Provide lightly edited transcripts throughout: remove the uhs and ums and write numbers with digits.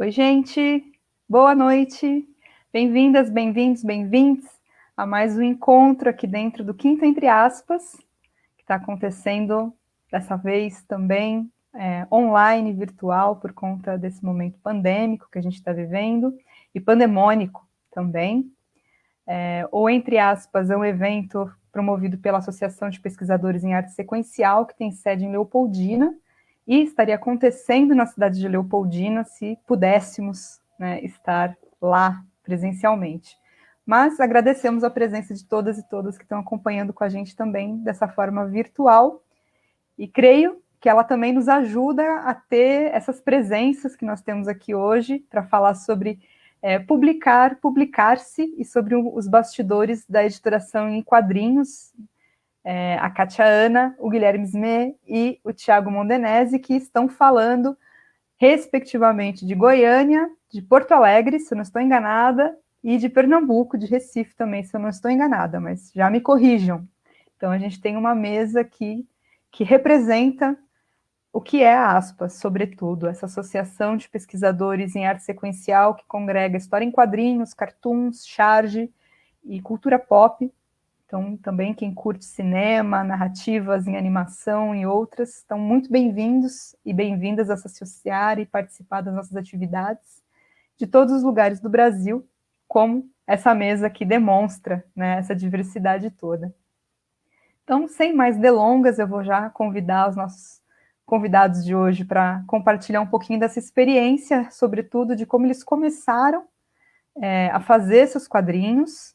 Oi, gente, boa noite, bem-vindas, bem-vindos, bem-vindos a mais um encontro aqui dentro do Quinto Entre Aspas, que está acontecendo dessa vez também online, virtual, por conta desse momento pandêmico que a gente está vivendo, e pandemônico também. O Entre Aspas é um evento promovido pela Associação de Pesquisadores em Arte Sequencial, que tem sede em Leopoldina, e estaria acontecendo na cidade de Leopoldina se pudéssemos, né, estar lá presencialmente. Mas agradecemos a presença de todas e todos que estão acompanhando com a gente também dessa forma virtual, e creio que ela também nos ajuda a ter essas presenças que nós temos aqui hoje para falar sobre publicar-se e sobre os bastidores da editoração em quadrinhos, a Kátia Ana, o Guilherme Smê e o Thiago Mondenese, que estão falando, respectivamente, de Goiânia, de Porto Alegre, se eu não estou enganada, e de Pernambuco, de Recife também, se eu não estou enganada, mas já me corrijam. Então, a gente tem uma mesa aqui que representa o que é a Aspas, sobretudo, essa associação de pesquisadores em arte sequencial que congrega história em quadrinhos, cartoons, charge e cultura pop. Então, também quem curte cinema, narrativas em animação e outras, estão muito bem-vindos e bem-vindas a se associar e participar das nossas atividades de todos os lugares do Brasil, como essa mesa que demonstra, né, essa diversidade toda. Então, sem mais delongas, eu vou já convidar os nossos convidados de hoje para compartilhar um pouquinho dessa experiência, sobretudo de como eles começaram a fazer seus quadrinhos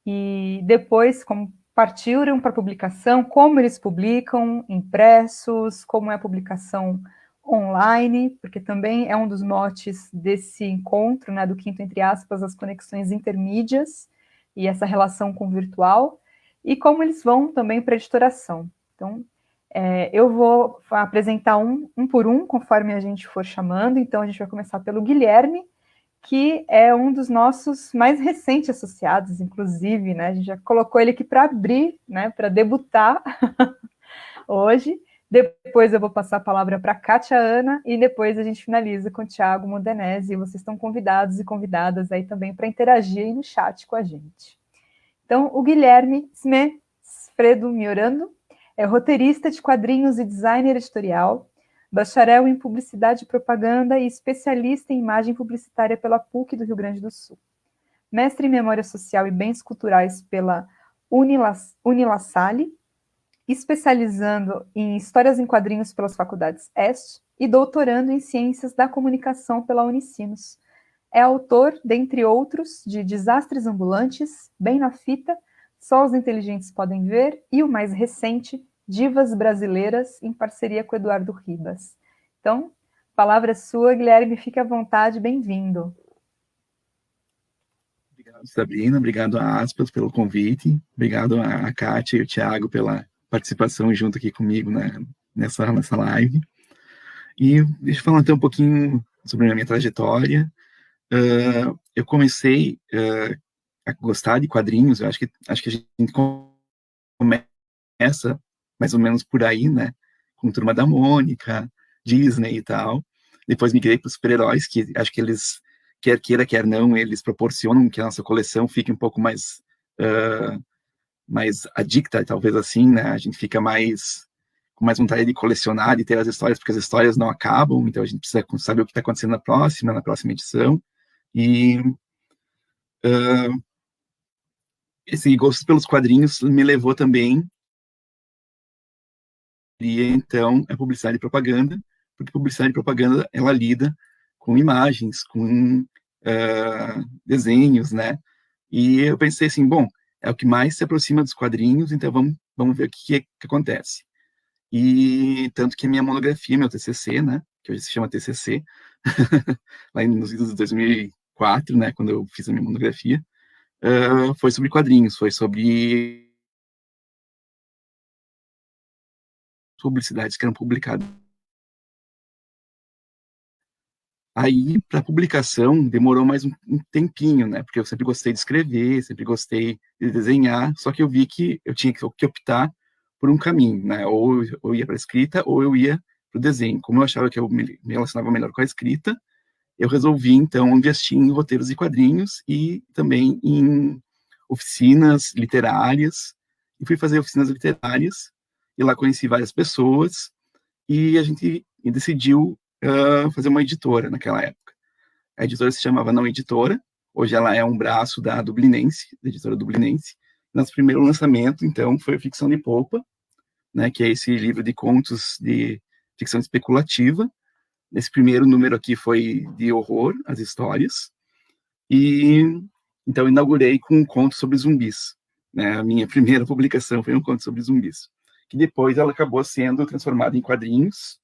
e depois como partiram para a publicação, como eles publicam, impressos, como é a publicação online, porque também é um dos motes desse encontro, né, do Quinto Entre Aspas, as conexões intermídias e essa relação com o virtual, e como eles vão também para a editoração. Então, eu vou apresentar um por um, conforme a gente for chamando. Então, a gente vai começar pelo Guilherme, que é um dos nossos mais recentes associados, inclusive, né? A gente já colocou ele aqui para abrir, né? Para debutar hoje. Depois eu vou passar a palavra para a Kátia Ana e depois a gente finaliza com o Thiago Mondenese. E vocês estão convidados e convidadas aí também para interagir aí no chat com a gente. Então, o Guilherme Smefredo Miorando é roteirista de quadrinhos e designer editorial, bacharel em publicidade e propaganda e especialista em imagem publicitária pela PUC do Rio Grande do Sul. Mestre em Memória Social e Bens Culturais pela Unilassalle, especializando em Histórias em Quadrinhos pelas Faculdades Este e doutorando em Ciências da Comunicação pela Unicinos. É autor, dentre outros, de Desastres Ambulantes, Bem na Fita, Só os Inteligentes Podem Ver e o mais recente, Divas Brasileiras, em parceria com Eduardo Ribas. Então, a palavra é sua, Guilherme, fique à vontade, bem-vindo. Obrigado, Sabrina, obrigado a Aspas pelo convite, obrigado a Kátia e o Thiago pela participação junto aqui comigo nessa live. E deixa eu falar então um pouquinho sobre a minha trajetória. Eu comecei a gostar de quadrinhos, eu acho que a gente começa mais ou menos por aí, né? Com Turma da Mônica, Disney e tal. Depois migrei para os super-heróis, que acho que eles, quer queira, quer não, eles proporcionam que a nossa coleção fique um pouco mais adicta, talvez assim, né? A gente fica com mais vontade de colecionar, de ter as histórias, porque as histórias não acabam, então a gente precisa saber o que está acontecendo na próxima edição. E esse gosto pelos quadrinhos me levou também então a publicidade e propaganda, porque publicidade e propaganda ela lida com imagens, com desenhos, né? E eu pensei assim, bom, é o que mais se aproxima dos quadrinhos, então vamos ver o que acontece. E tanto que a minha monografia, meu TCC, né, que hoje se chama TCC, lá nos idos de 2004, né, quando eu fiz a minha monografia, foi sobre quadrinhos, foi sobre publicidades que eram publicadas. Aí, para publicação, demorou mais um tempinho, né? Porque eu sempre gostei de escrever, sempre gostei de desenhar, só que eu vi que eu tinha que optar por um caminho, né? Ou eu ia para a escrita, ou eu ia para o desenho. Como eu achava que eu me relacionava melhor com a escrita, eu resolvi, então, investir em roteiros de quadrinhos e também em oficinas literárias, e fui fazer oficinas literárias, e lá conheci várias pessoas, e a gente decidiu fazer uma editora naquela época. A editora se chamava Não Editora, hoje ela é um braço da Dublinense, da editora Dublinense. Nosso primeiro lançamento, então, foi Ficção de Polpa, né, que é esse livro de contos de ficção especulativa. Esse primeiro número aqui foi de horror, as histórias. E então inaugurei com um conto sobre zumbis. Né? A minha primeira publicação foi um conto sobre zumbis, que depois ela acabou sendo transformada em quadrinhos,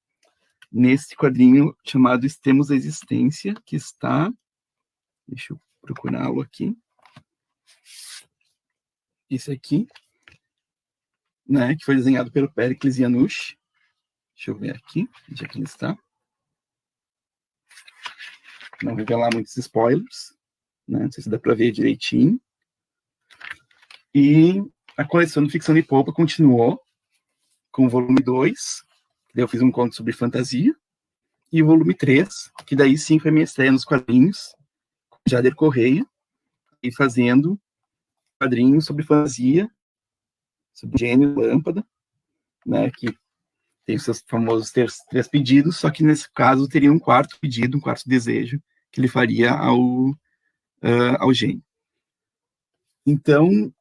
nesse quadrinho chamado Extremos da Existência, que está... Deixa eu procurá-lo aqui. Esse aqui, né, que foi desenhado pelo Péricles Janusz. Deixa eu ver aqui, onde é que ele está. Não vou revelar muitos spoilers, né, não sei se dá para ver direitinho. E a coleção de Ficção de Polpa continuou com o volume 2, daí eu fiz um conto sobre fantasia, e o volume 3, que daí sim foi minha estreia nos quadrinhos, com Jader Correia, e fazendo quadrinhos sobre fantasia, sobre gênio e lâmpada, né, que tem os seus famosos três pedidos, só que nesse caso teria um quarto pedido, um quarto desejo, que ele faria ao gênio. Então,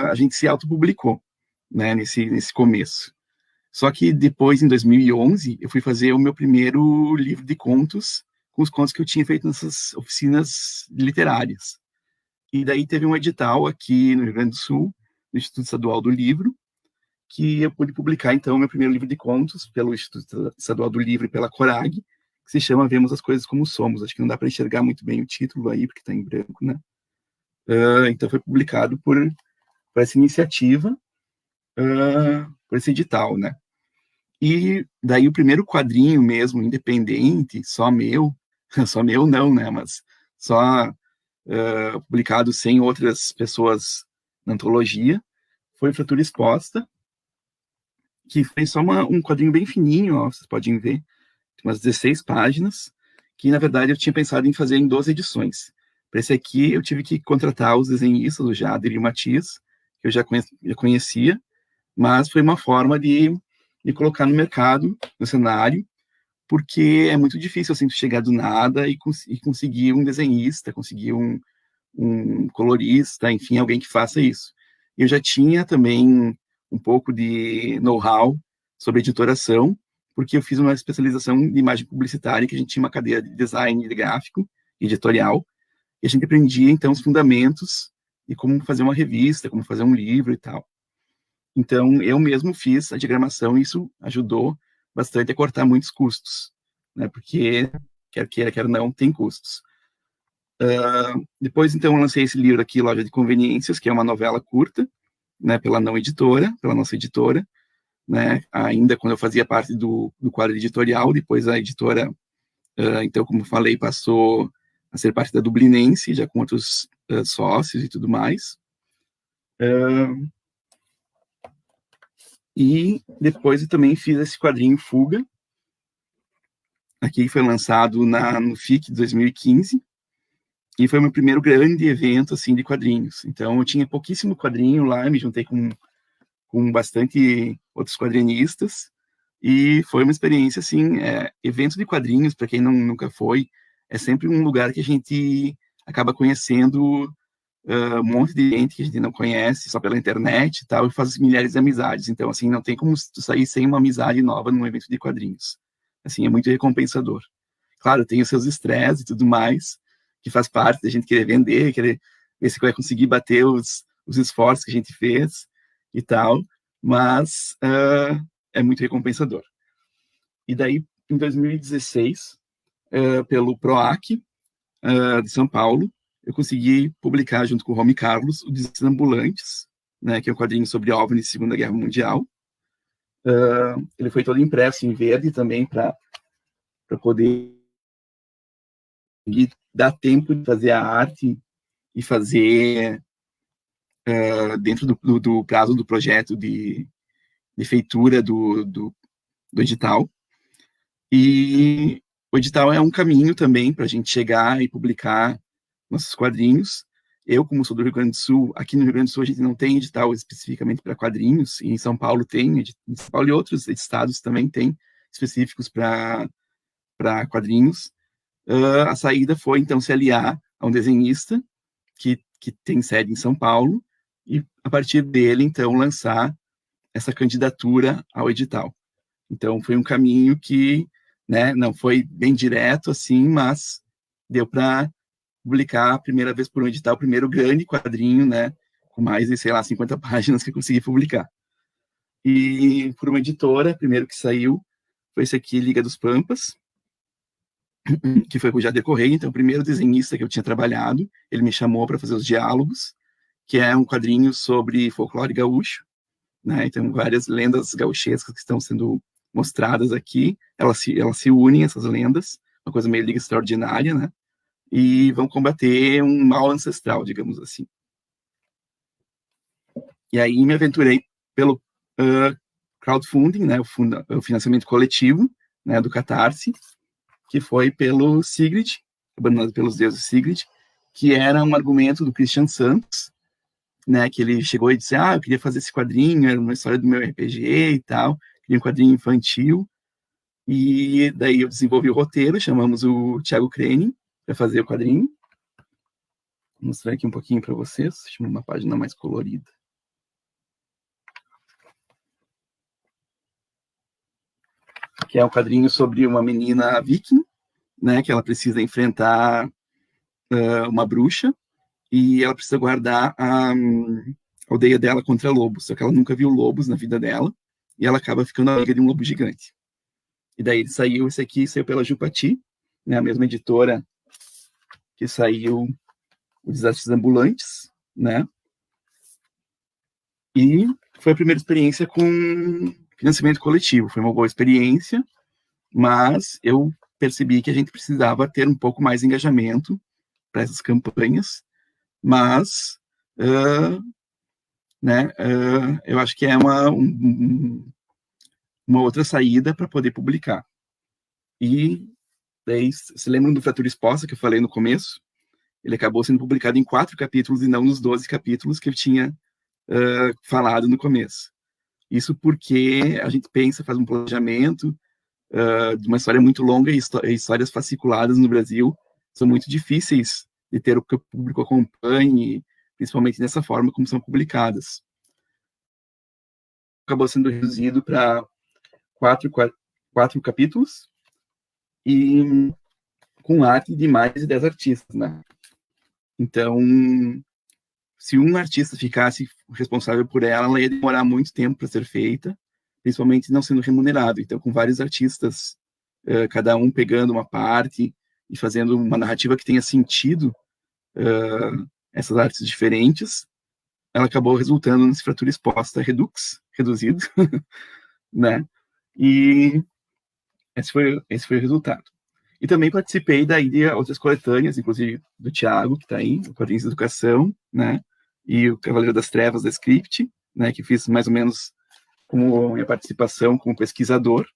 a gente se autopublicou, né, nesse começo. Só que depois, em 2011, eu fui fazer o meu primeiro livro de contos, com os contos que eu tinha feito nessas oficinas literárias. E daí teve um edital aqui no Rio Grande do Sul, no Instituto Estadual do Livro, que eu pude publicar, então, meu primeiro livro de contos pelo Instituto Estadual do Livro e pela Corag, que se chama Vemos as Coisas Como Somos. Acho que não dá para enxergar muito bem o título aí, porque está em branco, né? Então, foi publicado por essa iniciativa, por esse edital, né? E daí o primeiro quadrinho mesmo, independente, só meu não, né? Mas só publicado sem outras pessoas na antologia, foi Fratura Exposta, que foi só um quadrinho bem fininho, ó, vocês podem ver, umas 16 páginas, que na verdade eu tinha pensado em fazer em 12 edições. Para esse aqui eu tive que contratar os desenhistas, o Jader e o Matias, que eu já conhecia, mas foi uma forma de colocar no mercado, no cenário, porque é muito difícil assim chegar do nada e conseguir um desenhista, conseguir um colorista, enfim, alguém que faça isso. Eu já tinha também um pouco de know-how sobre editoração, porque eu fiz uma especialização de imagem publicitária, que a gente tinha uma cadeira de design de gráfico, editorial, e a gente aprendia, então, os fundamentos de como fazer uma revista, como fazer um livro e tal. Então, eu mesmo fiz a diagramação e isso ajudou bastante a cortar muitos custos, né? Porque, quer queira, quer não, tem custos. Depois, então, eu lancei esse livro aqui, Loja de Conveniências, que é uma novela curta, né, pela Não Editora, pela nossa editora, né, ainda quando eu fazia parte do quadro editorial, depois a editora, então, como falei, passou a ser parte da Dublinense, já com outros sócios e tudo mais. E depois eu também fiz esse quadrinho Fuga, aqui foi lançado no FIC de 2015, e foi o meu primeiro grande evento, assim, de quadrinhos. Então, eu tinha pouquíssimo quadrinho lá, me juntei com bastante outros quadrinistas, e foi uma experiência, assim, evento de quadrinhos, para quem nunca foi, é sempre um lugar que a gente acaba conhecendo um monte de gente que a gente não conhece, só pela internet e tal, e faz milhares de amizades. Então, assim, não tem como tu sair sem uma amizade nova num evento de quadrinhos. Assim, é muito recompensador. Claro, tem os seus estresses e tudo mais, que faz parte da gente querer vender, querer ver se vai conseguir bater os esforços que a gente fez e tal, mas é muito recompensador. E daí, em 2016, pelo PROAC de São Paulo, eu consegui publicar, junto com o Romy Carlos, o Desambulantes, né, que é um quadrinho sobre OVNIs Segunda Guerra Mundial. Ele foi todo impresso em verde também, para poder dar tempo de fazer a arte e fazer dentro do prazo do projeto de feitura do edital. E O edital é um caminho também para a gente chegar e publicar nossos quadrinhos. Eu, como sou do Rio Grande do Sul, aqui no Rio Grande do Sul a gente não tem edital especificamente para quadrinhos, e em São Paulo tem, em São Paulo e outros estados também tem específicos para quadrinhos. A saída foi, então, se aliar a um desenhista que tem sede em São Paulo, e a partir dele, então, lançar essa candidatura ao edital. Então, foi um caminho que, né, não foi bem direto, assim, mas deu para publicar a primeira vez por um edital, o primeiro grande quadrinho, né, com mais de, sei lá, 50 páginas que eu consegui publicar. E por uma editora, primeiro que saiu foi esse aqui, Liga dos Pampas, que foi com o Jader Correia, então o primeiro desenhista que eu tinha trabalhado, ele me chamou para fazer os diálogos, que é um quadrinho sobre folclore gaúcho, né, então várias lendas gauchescas que estão sendo mostradas aqui, elas se unem, essas lendas, uma coisa meio Liga Extraordinária, né, e vão combater um mal ancestral, digamos assim. E aí me aventurei pelo crowdfunding, né, o financiamento coletivo, né, do Catarse, que foi pelo Sigrid, Abandonado pelos Deuses Sigrid, que era um argumento do Christian Santos, né, que ele chegou e disse, eu queria fazer esse quadrinho, era uma história do meu RPG e tal, queria um quadrinho infantil, e daí eu desenvolvi o roteiro, chamamos o Thiago Crane para fazer o quadrinho. Vou mostrar aqui um pouquinho para vocês, deixa eu uma página mais colorida. Que é um quadrinho sobre uma menina viking, né, que ela precisa enfrentar uma bruxa, e ela precisa guardar a aldeia dela contra lobos, só que ela nunca viu lobos na vida dela, e ela acaba ficando amiga de um lobo gigante. E daí esse aqui saiu pela Jupati, né, a mesma editora que saiu o Desastres Ambulantes, né, e foi a primeira experiência com financiamento coletivo, foi uma boa experiência, mas eu percebi que a gente precisava ter um pouco mais de engajamento para essas campanhas, mas né, eu acho que é uma outra saída para poder publicar. E daí, se lembram do Fratura Exposta que eu falei no começo? Ele acabou sendo publicado em 4 capítulos e não nos 12 capítulos que eu tinha falado no começo. Isso porque a gente pensa, faz um planejamento de uma história muito longa, e histórias fasciculadas no Brasil são muito difíceis de ter o que o público acompanhe, principalmente dessa forma como são publicadas. Acabou sendo reduzido para 4 capítulos e com arte de mais de 10 artistas, né? Então, se um artista ficasse responsável por ela ia demorar muito tempo para ser feita, principalmente não sendo remunerado. Então, com vários artistas, cada um pegando uma parte e fazendo uma narrativa que tenha sentido, essas artes diferentes, ela acabou resultando nesse Fratura Exposta reduzido, né? E esse foi o resultado. E também participei daí de outras coletâneas, inclusive do Thiago, que está aí, o Quadrinhos de Educação, né? E o Cavaleiro das Trevas da Script, né? Que fiz mais ou menos como minha participação como pesquisador.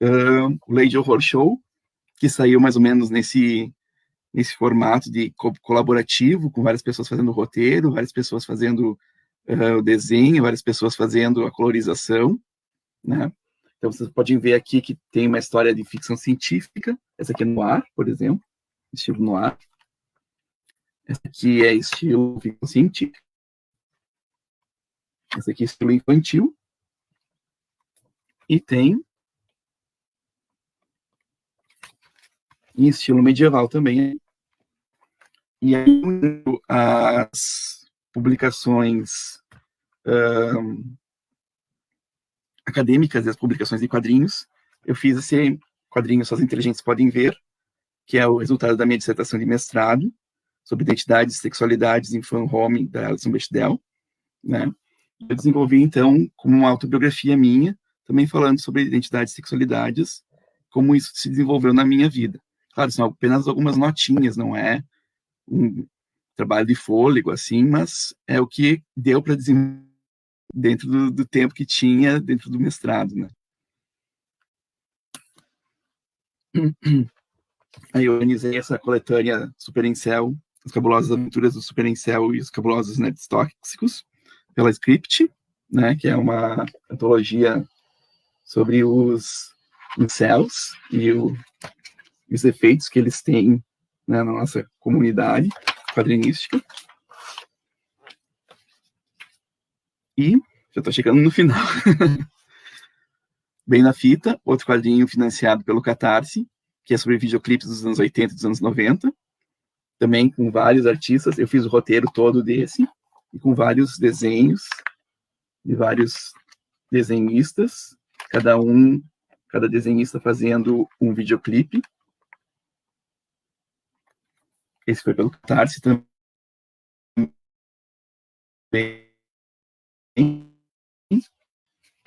O Lady Horror Show, que saiu mais ou menos nesse formato de colaborativo, com várias pessoas fazendo o roteiro, várias pessoas fazendo o desenho, várias pessoas fazendo a colorização, né? Então, vocês podem ver aqui que tem uma história de ficção científica. Essa aqui é noir, por exemplo, estilo noir. Essa aqui é estilo ficção científica. Essa aqui é estilo infantil. E tem em estilo medieval também. E aí, as publicações acadêmicas e as publicações de quadrinhos, eu fiz esse quadrinho Só os Inteligentes Podem Ver, que é o resultado da minha dissertação de mestrado sobre identidades e sexualidades em Fan Home, da Alison Bechdel, né? Eu desenvolvi, então, como uma autobiografia minha, também falando sobre identidades e sexualidades, como isso se desenvolveu na minha vida. Claro, são apenas algumas notinhas, não é um trabalho de fôlego, assim, mas é o que deu para desenvolver dentro do tempo que tinha dentro do mestrado, né? Aí eu organizei essa coletânea Super Incel, As Cabulosas Aventuras do Super Incel e os Cabulosos Nerds Tóxicos, pela Script, né, que é uma antologia sobre os incels e os efeitos que eles têm, né, na nossa comunidade quadrinística. E já estou chegando no final. Bem na Fita, outro quadrinho financiado pelo Catarse, que é sobre videoclipes dos anos 80 e dos anos 90, também com vários artistas. Eu fiz o roteiro todo desse, e com vários desenhos de vários desenhistas, cada desenhista fazendo um videoclipe. Esse foi pelo Catarse também.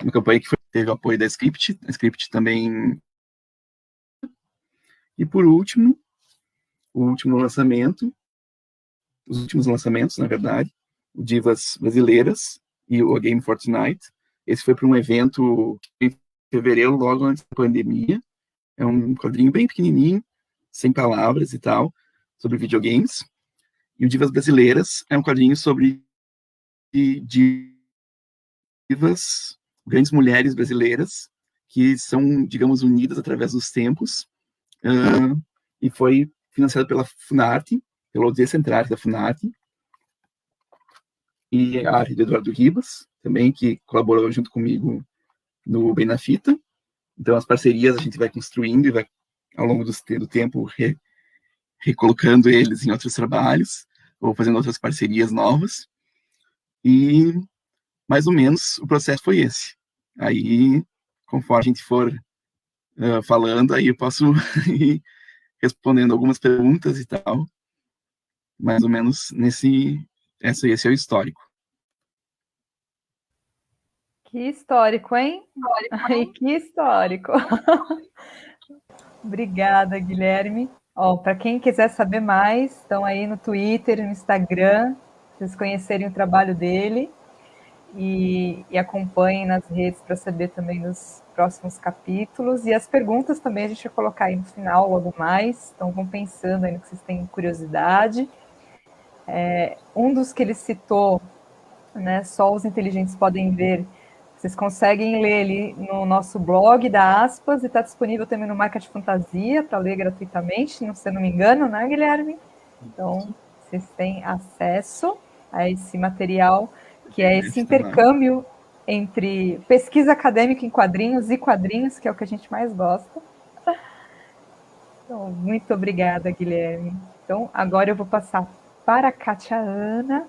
Uma campanha que teve o apoio da Script, a Script também. E por último, o último lançamento, os últimos lançamentos, na verdade, o Divas Brasileiras e o A Game Fortnite. Esse foi para um evento em fevereiro, logo antes da pandemia. É um quadrinho bem pequenininho, sem palavras e tal, sobre videogames. E o Divas Brasileiras é um quadrinho sobre divas, grandes mulheres brasileiras, que são, digamos, unidas através dos tempos, e foi financiado pela Funarte, pela Decentrarte da Funarte, e a arte do Eduardo Ribas, também, que colaborou junto comigo no Bem na Fita. Então, as parcerias a gente vai construindo e vai, ao longo do tempo, recolocando eles em outros trabalhos, ou fazendo outras parcerias novas. E, mais ou menos, o processo foi esse. Aí, conforme a gente for falando, aí eu posso ir respondendo algumas perguntas e tal. Mais ou menos esse é o histórico. Que histórico, hein? Ai, que histórico. Obrigada, Guilherme. Para quem quiser saber mais, estão aí no Twitter, no Instagram, vocês conhecerem o trabalho dele e acompanhem nas redes para saber também dos próximos capítulos. E as perguntas também a gente vai colocar aí no final, logo mais. Então vão pensando aí no que vocês têm curiosidade. Um dos que ele citou, né, só os inteligentes podem ver, vocês conseguem ler ali no nosso blog da Aspas, e está disponível também no Marca de Fantasia para ler gratuitamente, se eu não me engano, né, Guilherme? Então, vocês têm acesso a esse material, que é esse intercâmbio entre pesquisa acadêmica em quadrinhos e quadrinhos, que é o que a gente mais gosta. Então, muito obrigada, Guilherme. Então, agora eu vou passar para a Kátia Ana.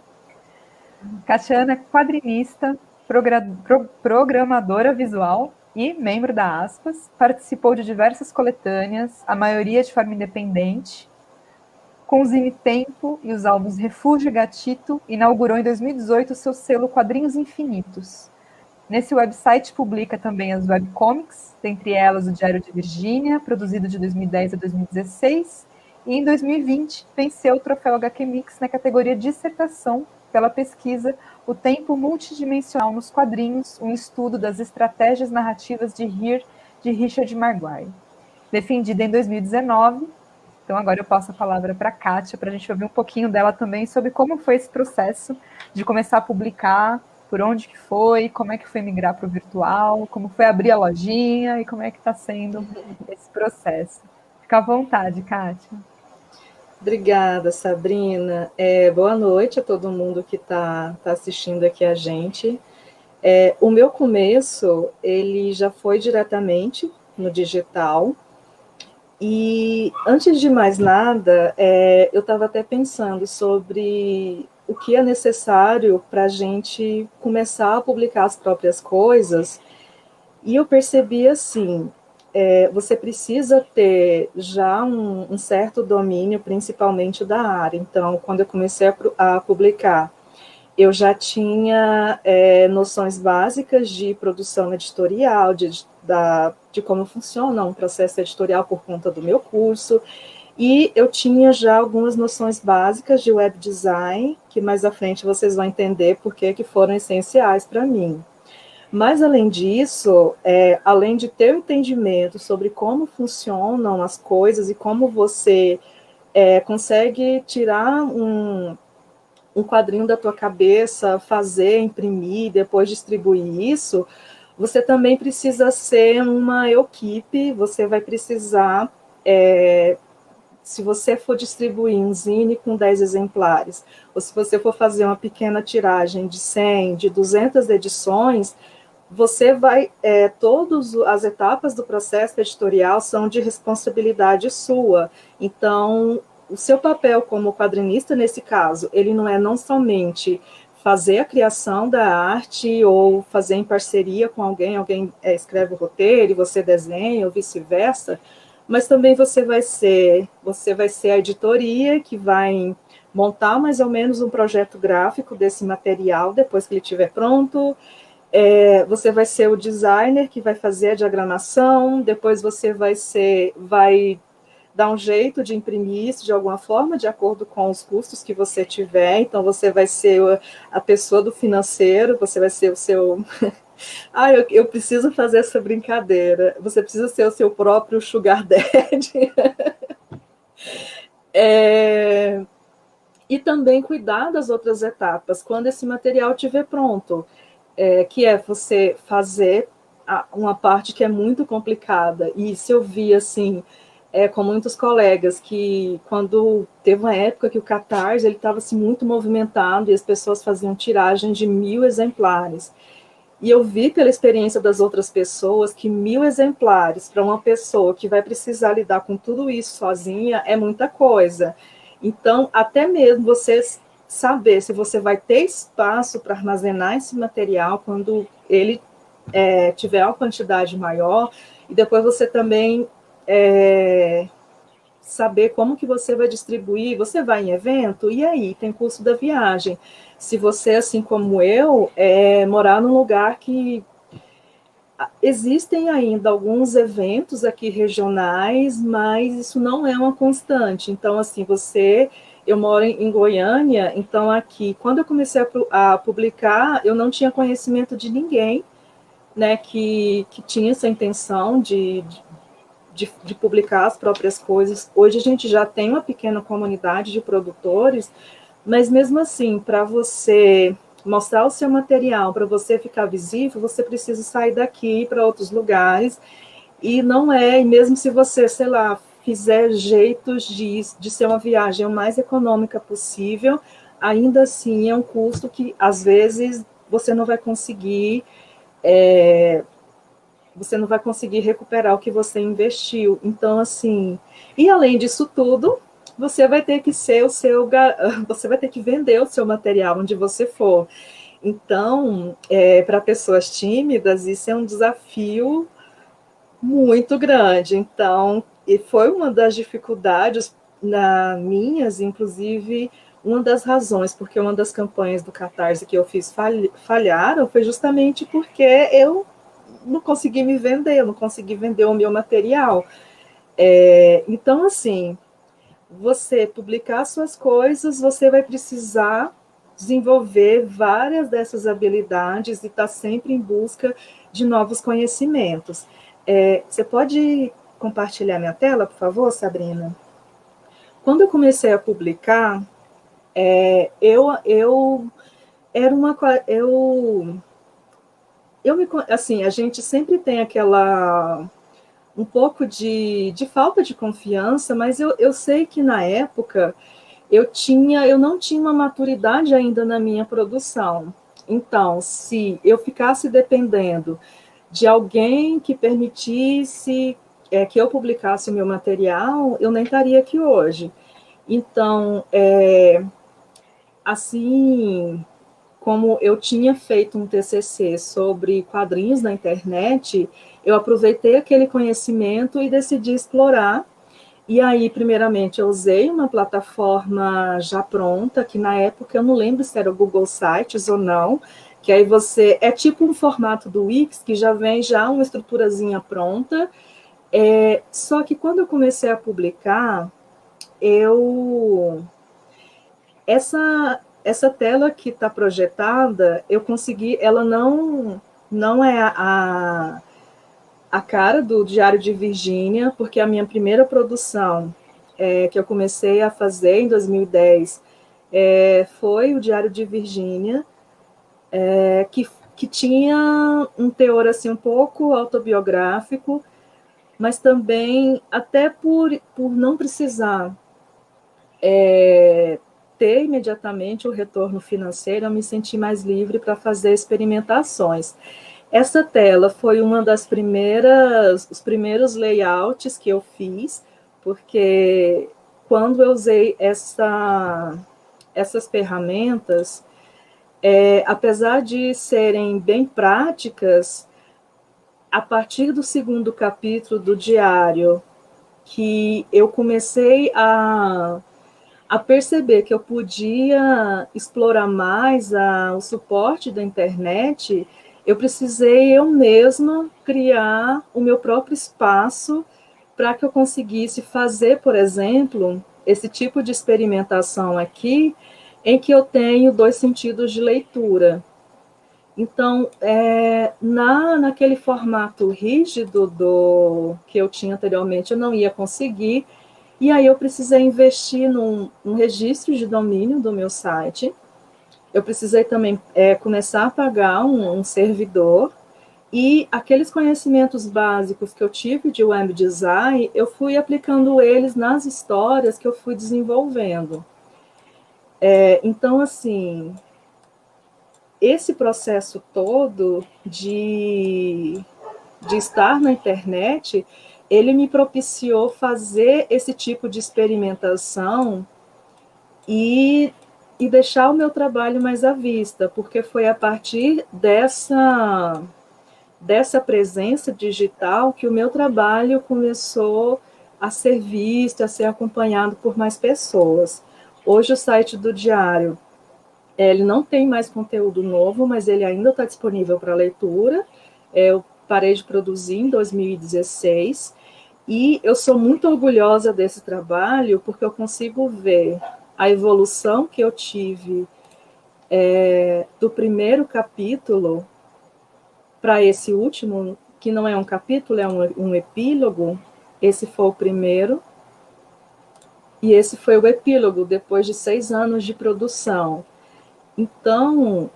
Kátia Ana é quadrinista, programadora visual e membro da Aspas, participou de diversas coletâneas, a maioria de forma independente. Com o Zine Tempo e os álbuns Refúgio e Gatito, inaugurou em 2018 o seu selo Quadrinhos Infinitos. Nesse website publica também as webcomics, dentre elas o Diário de Virgínia, produzido de 2010 a 2016, e em 2020 venceu o troféu HQ Mix na categoria Dissertação pela pesquisa O Tempo Multidimensional nos Quadrinhos, um estudo das estratégias narrativas de Here, de Richard Maguire. Defendida em 2019, então agora eu passo a palavra para a Kátia, para a gente ouvir um pouquinho dela também sobre como foi esse processo de começar a publicar, por onde que foi, como é que foi migrar para o virtual, como foi abrir a lojinha e como é que está sendo esse processo. Fica à vontade, Kátia. Obrigada, Sabrina. Boa noite a todo mundo que está assistindo aqui a gente. O meu começo, ele já foi diretamente no digital. E, antes de mais nada, eu estava até pensando sobre o que é necessário para a gente começar a publicar as próprias coisas. E eu percebi assim, você precisa ter já um certo domínio, principalmente da área. Então, quando eu comecei a publicar, eu já tinha noções básicas de produção editorial, de como funciona um processo editorial por conta do meu curso, e eu tinha já algumas noções básicas de web design, que mais à frente vocês vão entender por que foram essenciais para mim. Mas, além disso, além de ter o entendimento sobre como funcionam as coisas e como você consegue tirar um quadrinho da tua cabeça, fazer, imprimir, depois distribuir isso, você também precisa ser uma equipe, você vai precisar, se você for distribuir um zine com 10 exemplares, ou se você for fazer uma pequena tiragem de 100, de 200 edições, você vai, todas as etapas do processo editorial são de responsabilidade sua. Então, o seu papel como quadrinista, nesse caso, ele não somente fazer a criação da arte ou fazer em parceria com alguém escreve o roteiro e você desenha, ou vice-versa, mas também você vai ser a editoria que vai montar mais ou menos um projeto gráfico desse material depois que ele estiver pronto. Você vai ser o designer que vai fazer a diagramação, depois você vai dar um jeito de imprimir isso de alguma forma, de acordo com os custos que você tiver. Então, você vai ser a pessoa do financeiro, você vai ser o seu... eu preciso fazer essa brincadeira. Você precisa ser o seu próprio sugar daddy. E também cuidar das outras etapas, quando esse material estiver pronto. Que é você fazer uma parte que é muito complicada. E isso eu vi, assim, com muitos colegas, que quando teve uma época que o Catarse estava assim, muito movimentado e as pessoas faziam tiragem de 1.000 exemplares. E eu vi pela experiência das outras pessoas que 1.000 exemplares para uma pessoa que vai precisar lidar com tudo isso sozinha é muita coisa. Então, até mesmo você saber se você vai ter espaço para armazenar esse material quando ele tiver uma quantidade maior, e depois você também saber como que você vai distribuir. Você vai em evento, e aí? Tem custo da viagem. Se você, assim como eu, morar num lugar que existem ainda alguns eventos aqui regionais, mas isso não é uma constante. Então, assim, eu moro em Goiânia, então aqui, quando eu comecei a publicar, eu não tinha conhecimento de ninguém, né, que tinha essa intenção de publicar as próprias coisas. Hoje a gente já tem uma pequena comunidade de produtores, mas mesmo assim, para você mostrar o seu material, para você ficar visível, você precisa sair daqui para outros lugares, e mesmo se você, sei lá, fizer jeitos de ser uma viagem o mais econômica possível, ainda assim é um custo que, às vezes, você não vai conseguir recuperar o que você investiu. Então, assim, e além disso tudo, você vai ter que você vai ter que vender o seu material onde você for. Então, para pessoas tímidas, isso é um desafio muito grande. Então, e foi uma das dificuldades minhas, inclusive, uma das razões porque uma das campanhas do Catarse que eu fiz falharam foi justamente porque eu não consegui me vender, eu não consegui vender o meu material. Então, assim, você publicar suas coisas, você vai precisar desenvolver várias dessas habilidades e estar sempre em busca de novos conhecimentos. Você pode compartilhar minha tela, por favor, Sabrina? Quando eu comecei a publicar, eu era uma... assim, a gente sempre tem um pouco de falta de confiança, mas eu sei que na época eu não tinha uma maturidade ainda na minha produção. Então, se eu ficasse dependendo de alguém que permitisse que eu publicasse o meu material, eu nem estaria aqui hoje. Então, assim como eu tinha feito um TCC sobre quadrinhos na internet, eu aproveitei aquele conhecimento e decidi explorar. E aí, primeiramente, eu usei uma plataforma já pronta, que na época eu não lembro se era o Google Sites ou não, que aí é tipo um formato do Wix, que já vem já uma estruturazinha pronta. Só que quando eu comecei a publicar, essa tela que está projetada, ela não é a cara do Diário de Virgínia, porque a minha primeira produção que eu comecei a fazer em 2010 foi o Diário de Virgínia, que tinha um teor assim, um pouco autobiográfico, mas também, até por não precisar ter imediatamente o retorno financeiro, eu me senti mais livre para fazer experimentações. Essa tela foi uma das os primeiros layouts que eu fiz, porque quando eu usei essas ferramentas, apesar de serem bem práticas, a partir do segundo capítulo do diário, que eu comecei a perceber que eu podia explorar mais o suporte da internet, eu precisei eu mesma criar o meu próprio espaço para que eu conseguisse fazer, por exemplo, esse tipo de experimentação aqui, em que eu tenho 2 sentidos de leitura. Então, naquele formato rígido que eu tinha anteriormente, eu não ia conseguir, e aí eu precisei investir num registro de domínio do meu site. Eu precisei também começar a pagar um servidor, e aqueles conhecimentos básicos que eu tive de web design, eu fui aplicando eles nas histórias que eu fui desenvolvendo. Então, assim, esse processo todo de estar na internet, ele me propiciou fazer esse tipo de experimentação e deixar o meu trabalho mais à vista, porque foi a partir dessa presença digital que o meu trabalho começou a ser visto, a ser acompanhado por mais pessoas. Hoje o site do Diário, ele não tem mais conteúdo novo, mas ele ainda está disponível para leitura. Eu parei de produzir em 2016, e eu sou muito orgulhosa desse trabalho, porque eu consigo ver a evolução que eu tive do primeiro capítulo para esse último, que não é um capítulo, é um epílogo. Esse foi o primeiro, e esse foi o epílogo, depois de 6 anos de produção. Então,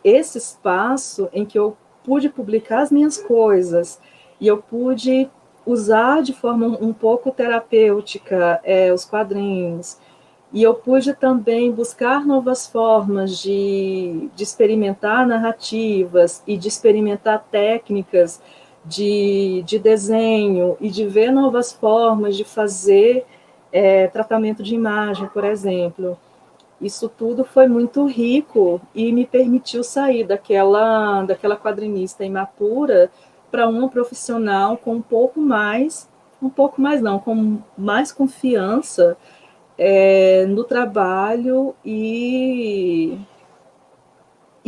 esse espaço em que eu pude publicar as minhas coisas, e eu pude usar de forma um pouco terapêutica os quadrinhos, e eu pude também buscar novas formas de experimentar narrativas e de experimentar técnicas de desenho, e de ver novas formas de fazer tratamento de imagem, por exemplo. Isso tudo foi muito rico e me permitiu sair daquela quadrinista imatura para uma profissional com com mais confiança no trabalho, e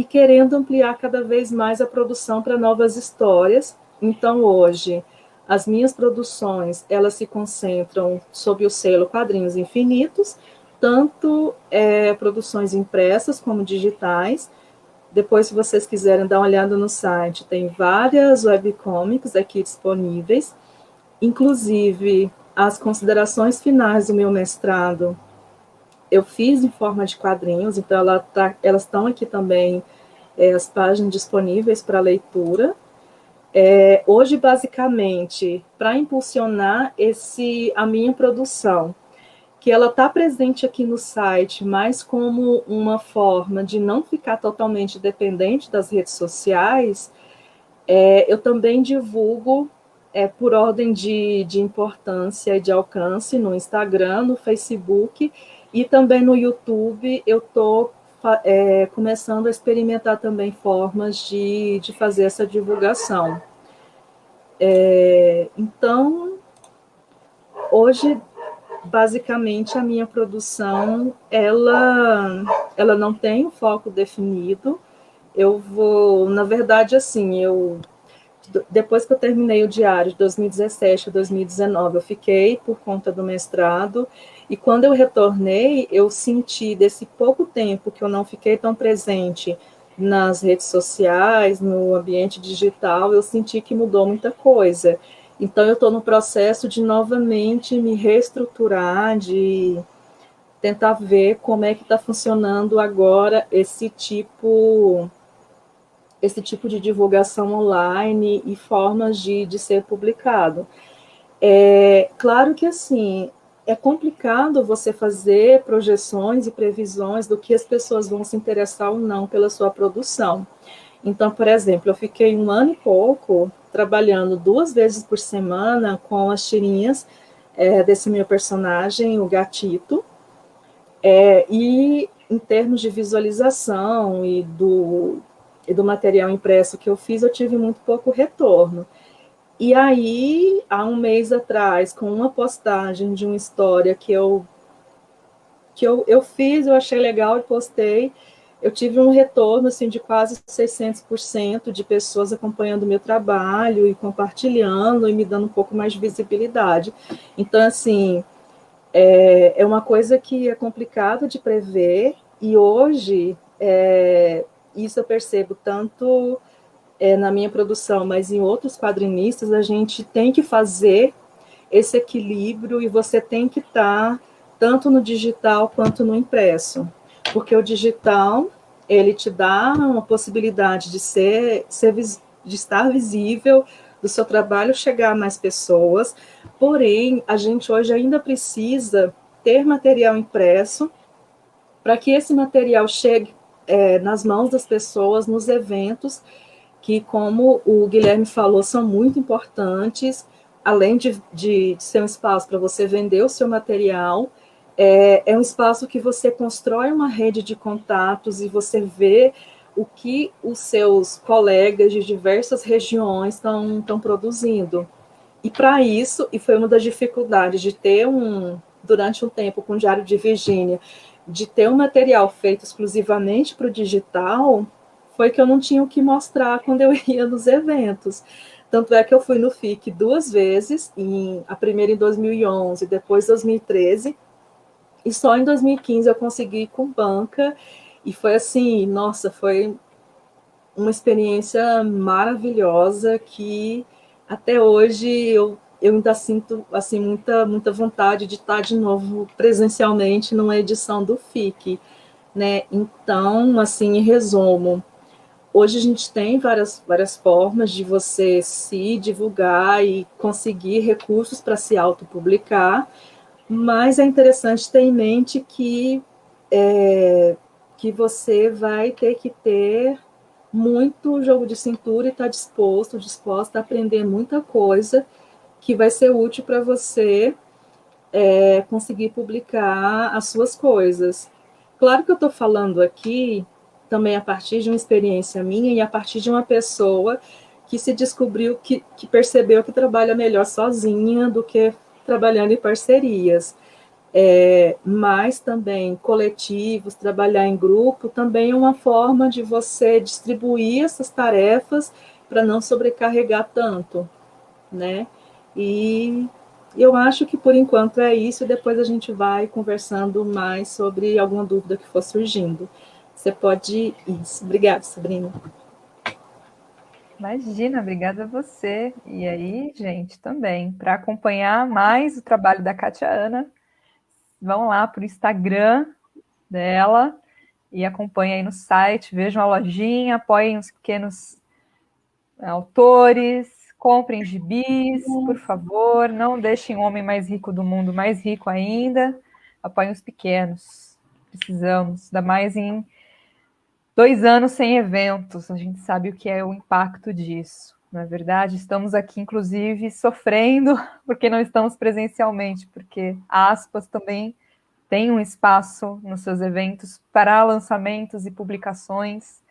querendo ampliar cada vez mais a produção para novas histórias. Então, hoje, as minhas produções, elas se concentram sob o selo Quadrinhos Infinitos, tanto produções impressas como digitais. Depois, se vocês quiserem dar uma olhada no site, tem várias webcomics aqui disponíveis, inclusive as considerações finais do meu mestrado eu fiz em forma de quadrinhos, então elas estão aqui também, as páginas disponíveis para leitura. Hoje, basicamente, para impulsionar a minha produção, que ela está presente aqui no site, mas como uma forma de não ficar totalmente dependente das redes sociais, eu também divulgo por ordem de importância e de alcance no Instagram, no Facebook, e também no YouTube. Eu estou começando a experimentar também formas de fazer essa divulgação. Então, hoje, basicamente, a minha produção, ela não tem um foco definido. Eu vou, na verdade, assim, depois que eu terminei o diário de 2017 a 2019, eu fiquei por conta do mestrado, e quando eu retornei, eu senti, desse pouco tempo que eu não fiquei tão presente nas redes sociais, no ambiente digital, eu senti que mudou muita coisa. Então, eu estou no processo de novamente me reestruturar, de tentar ver como é que está funcionando agora esse tipo de divulgação online e formas de ser publicado. Claro que, assim, é complicado você fazer projeções e previsões do que as pessoas vão se interessar ou não pela sua produção. Então, por exemplo, eu fiquei 1 ano e pouco trabalhando 2 vezes por semana com as tirinhas desse meu personagem, o Gatito, e em termos de visualização e do material impresso que eu fiz, eu tive muito pouco retorno. E aí, há 1 mês atrás, com uma postagem de uma história que eu fiz, eu achei legal e postei, eu tive um retorno assim, de quase 600% de pessoas acompanhando o meu trabalho e compartilhando e me dando um pouco mais de visibilidade. Então, assim, é uma coisa que é complicado de prever, e hoje isso eu percebo tanto na minha produção, mas em outros quadrinistas, a gente tem que fazer esse equilíbrio e você tem que estar tanto no digital quanto no impresso, porque o digital ele te dá uma possibilidade de estar visível, do seu trabalho chegar a mais pessoas, porém a gente hoje ainda precisa ter material impresso para que esse material chegue nas mãos das pessoas, nos eventos, que, como o Guilherme falou, são muito importantes, além de ser um espaço para você vender o seu material, um espaço que você constrói uma rede de contatos e você vê o que os seus colegas de diversas regiões estão produzindo. E para isso, e foi uma das dificuldades de ter durante um tempo com o Diário de Virgínia, de ter um material feito exclusivamente para o digital, foi que eu não tinha o que mostrar quando eu ia nos eventos. Tanto é que eu fui no FIC 2 vezes, a primeira em 2011, depois em 2013, e só em 2015 eu consegui ir com banca, e foi assim, nossa, foi uma experiência maravilhosa que até hoje eu ainda sinto assim, muita vontade de estar de novo presencialmente numa edição do FIC, né? Então, assim, em resumo, hoje a gente tem várias formas de você se divulgar e conseguir recursos para se autopublicar, mas é interessante ter em mente que você vai ter que ter muito jogo de cintura e estar disposta a aprender muita coisa que vai ser útil para você conseguir publicar as suas coisas. Claro que eu estou falando aqui também a partir de uma experiência minha e a partir de uma pessoa que se descobriu, que percebeu que trabalha melhor sozinha do que trabalhando em parcerias. Mas também coletivos, trabalhar em grupo, também é uma forma de você distribuir essas tarefas para não sobrecarregar tanto, né? E eu acho que por enquanto é isso, depois a gente vai conversando mais sobre alguma dúvida que for surgindo. Você pode ir. Isso. Obrigada, Sabrina. Imagina, obrigada a você. E aí, gente, também, para acompanhar mais o trabalho da Kátia Ana, vão lá para o Instagram dela e acompanhem aí no site, vejam a lojinha, apoiem os pequenos autores, comprem gibis, por favor, não deixem o homem mais rico do mundo mais rico ainda, apoiem os pequenos, precisamos, ainda mais em 2 anos sem eventos, a gente sabe o que é o impacto disso. Na verdade, estamos aqui, inclusive, sofrendo porque não estamos presencialmente, porque a Aspas também tem um espaço nos seus eventos para lançamentos e publicações.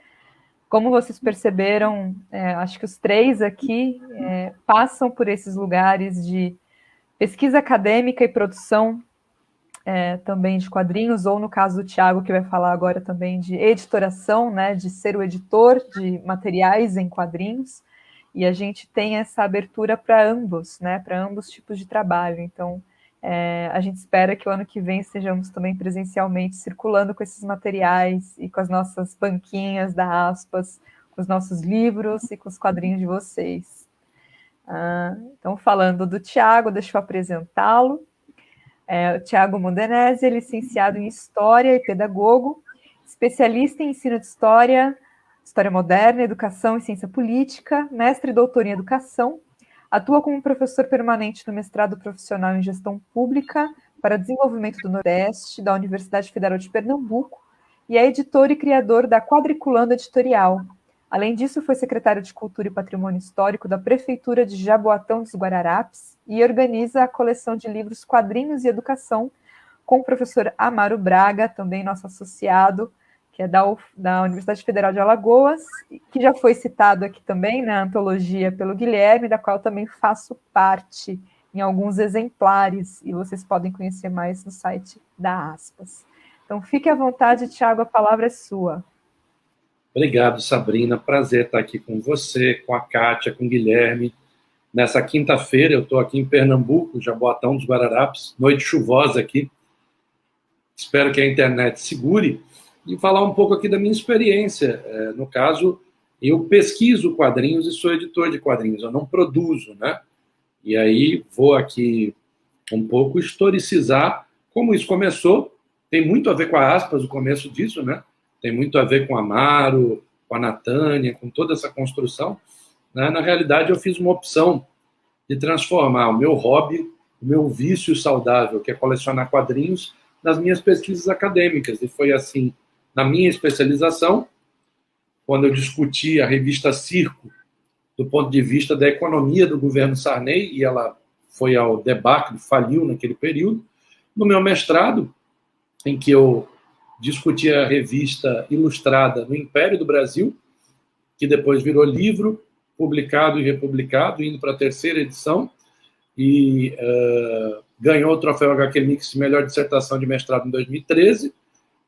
Como vocês perceberam, acho que os 3 aqui passam por esses lugares de pesquisa acadêmica e produção também de quadrinhos, ou no caso do Thiago, que vai falar agora também de editoração, né, de ser o editor de materiais em quadrinhos, e a gente tem essa abertura para ambos, né, para ambos tipos de trabalho. Então, A gente espera que o ano que vem estejamos também presencialmente circulando com esses materiais e com as nossas banquinhas da Aspas, com os nossos livros e com os quadrinhos de vocês. Então, falando do Tiago, deixa eu apresentá-lo. O Tiago Mondenese é licenciado em História e pedagogo, especialista em ensino de História, História Moderna, Educação e Ciência Política, mestre e doutor em Educação, atua como professor permanente no mestrado profissional em Gestão Pública para Desenvolvimento do Nordeste, da Universidade Federal de Pernambuco, e é editor e criador da Quadriculando Editorial. Além disso, foi secretário de Cultura e Patrimônio Histórico da Prefeitura de Jaboatão dos Guararapes e organiza a coleção de livros Quadrinhos e Educação com o professor Amaro Braga, também nosso associado, que é da Universidade Federal de Alagoas, que já foi citado aqui também na antologia pelo Guilherme, da qual também faço parte em alguns exemplares, e vocês podem conhecer mais no site da Aspas. Então, fique à vontade, Tiago, a palavra é sua. Obrigado, Sabrina. Prazer estar aqui com você, com a Kátia, com o Guilherme. Nessa quinta-feira, eu estou aqui em Pernambuco, Jaboatão dos Guararapes, noite chuvosa aqui. Espero que a internet segure. E falar um pouco aqui da minha experiência. No caso, eu pesquiso quadrinhos e sou editor de quadrinhos, eu não produzo, né? E aí vou aqui um pouco historicizar como isso começou. Tem muito a ver com a Aspas, o começo disso, né? Tem muito a ver com a Amaro, com a Natânia, com toda essa construção. Né? Na realidade, eu fiz uma opção de transformar o meu hobby, o meu vício saudável, que é colecionar quadrinhos, nas minhas pesquisas acadêmicas. E foi assim, na minha especialização, quando eu discuti a revista Circo, do ponto de vista da economia do governo Sarney, e ela foi ao debacle, faliu naquele período. No meu mestrado, em que eu discuti a revista Ilustrada no Império do Brasil, que depois virou livro, publicado e republicado, indo para a terceira edição, e ganhou o troféu HQ Mix Melhor Dissertação de Mestrado em 2013,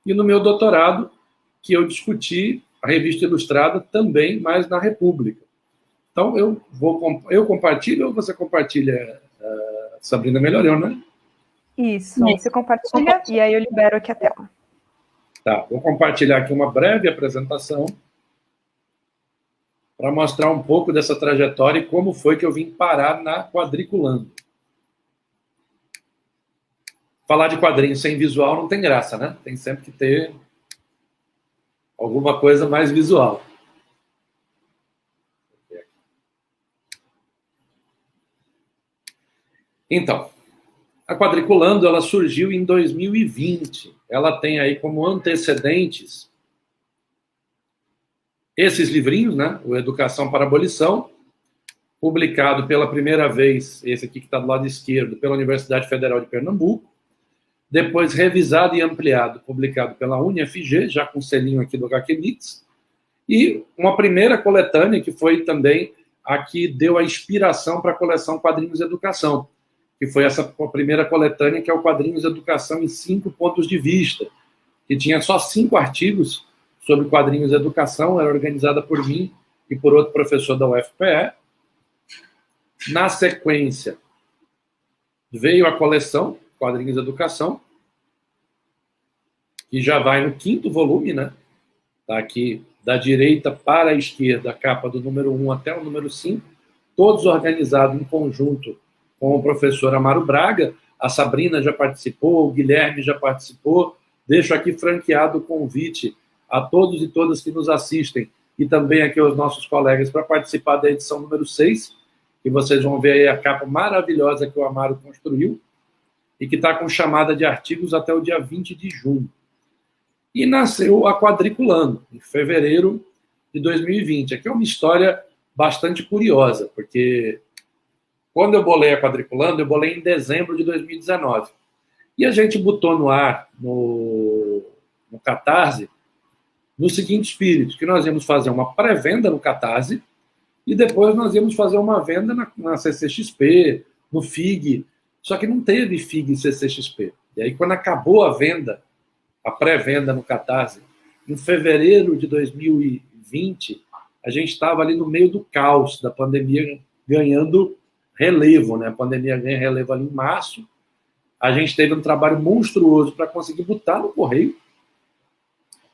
e no meu doutorado, que eu discuti a revista Ilustrada também, mas na República. Então, eu compartilho ou você compartilha, Sabrina? Melhor eu, né? Isso, você compartilha e aí eu libero aqui a tela. Tá, vou compartilhar aqui uma breve apresentação para mostrar um pouco dessa trajetória e como foi que eu vim parar na Quadriculando. Falar de quadrinhos sem visual não tem graça, né? Tem sempre que ter alguma coisa mais visual. Então, a Quadriculando, ela surgiu em 2020. Ela tem aí como antecedentes esses livrinhos, né? O Educação para a Abolição, publicado pela primeira vez, esse aqui que está do lado esquerdo, pela Universidade Federal de Pernambuco, depois revisado e ampliado, publicado pela UniFG, já com o selinho aqui do HQ Mix, e uma primeira coletânea que foi também a que deu a inspiração para a coleção Quadrinhos Educação, que foi essa primeira coletânea, que é o Quadrinhos Educação em 5 pontos de vista, que tinha só 5 artigos sobre quadrinhos Educação, era organizada por mim e por outro professor da UFPE. Na sequência, veio a coleção Quadrinhos Educação, que já vai no 5º volume, né? Está aqui da direita para a esquerda, a capa do número 1 até o número 5, todos organizados em conjunto com o professor Amaro Braga. A Sabrina já participou, o Guilherme já participou. Deixo aqui franqueado o convite a todos e todas que nos assistem e também aqui aos nossos colegas para participar da edição número 6, que vocês vão ver aí a capa maravilhosa que o Amaro construiu e que está com chamada de artigos até o dia 20 de junho. E nasceu a Quadriculando, em fevereiro de 2020. Aqui é uma história bastante curiosa, porque quando eu bolei a Quadriculando, eu bolei em dezembro de 2019. E a gente botou no ar, no Catarse, no seguinte espírito, que nós íamos fazer uma pré-venda no Catarse e depois nós íamos fazer uma venda na CCXP, no FIG, só que não teve FIG e CCXP. E aí, quando acabou a venda, a pré-venda no Catarse, em fevereiro de 2020, a gente estava ali no meio do caos da pandemia ganhando relevo, né? A pandemia ganha relevo ali em março, A gente teve um trabalho monstruoso para conseguir botar no correio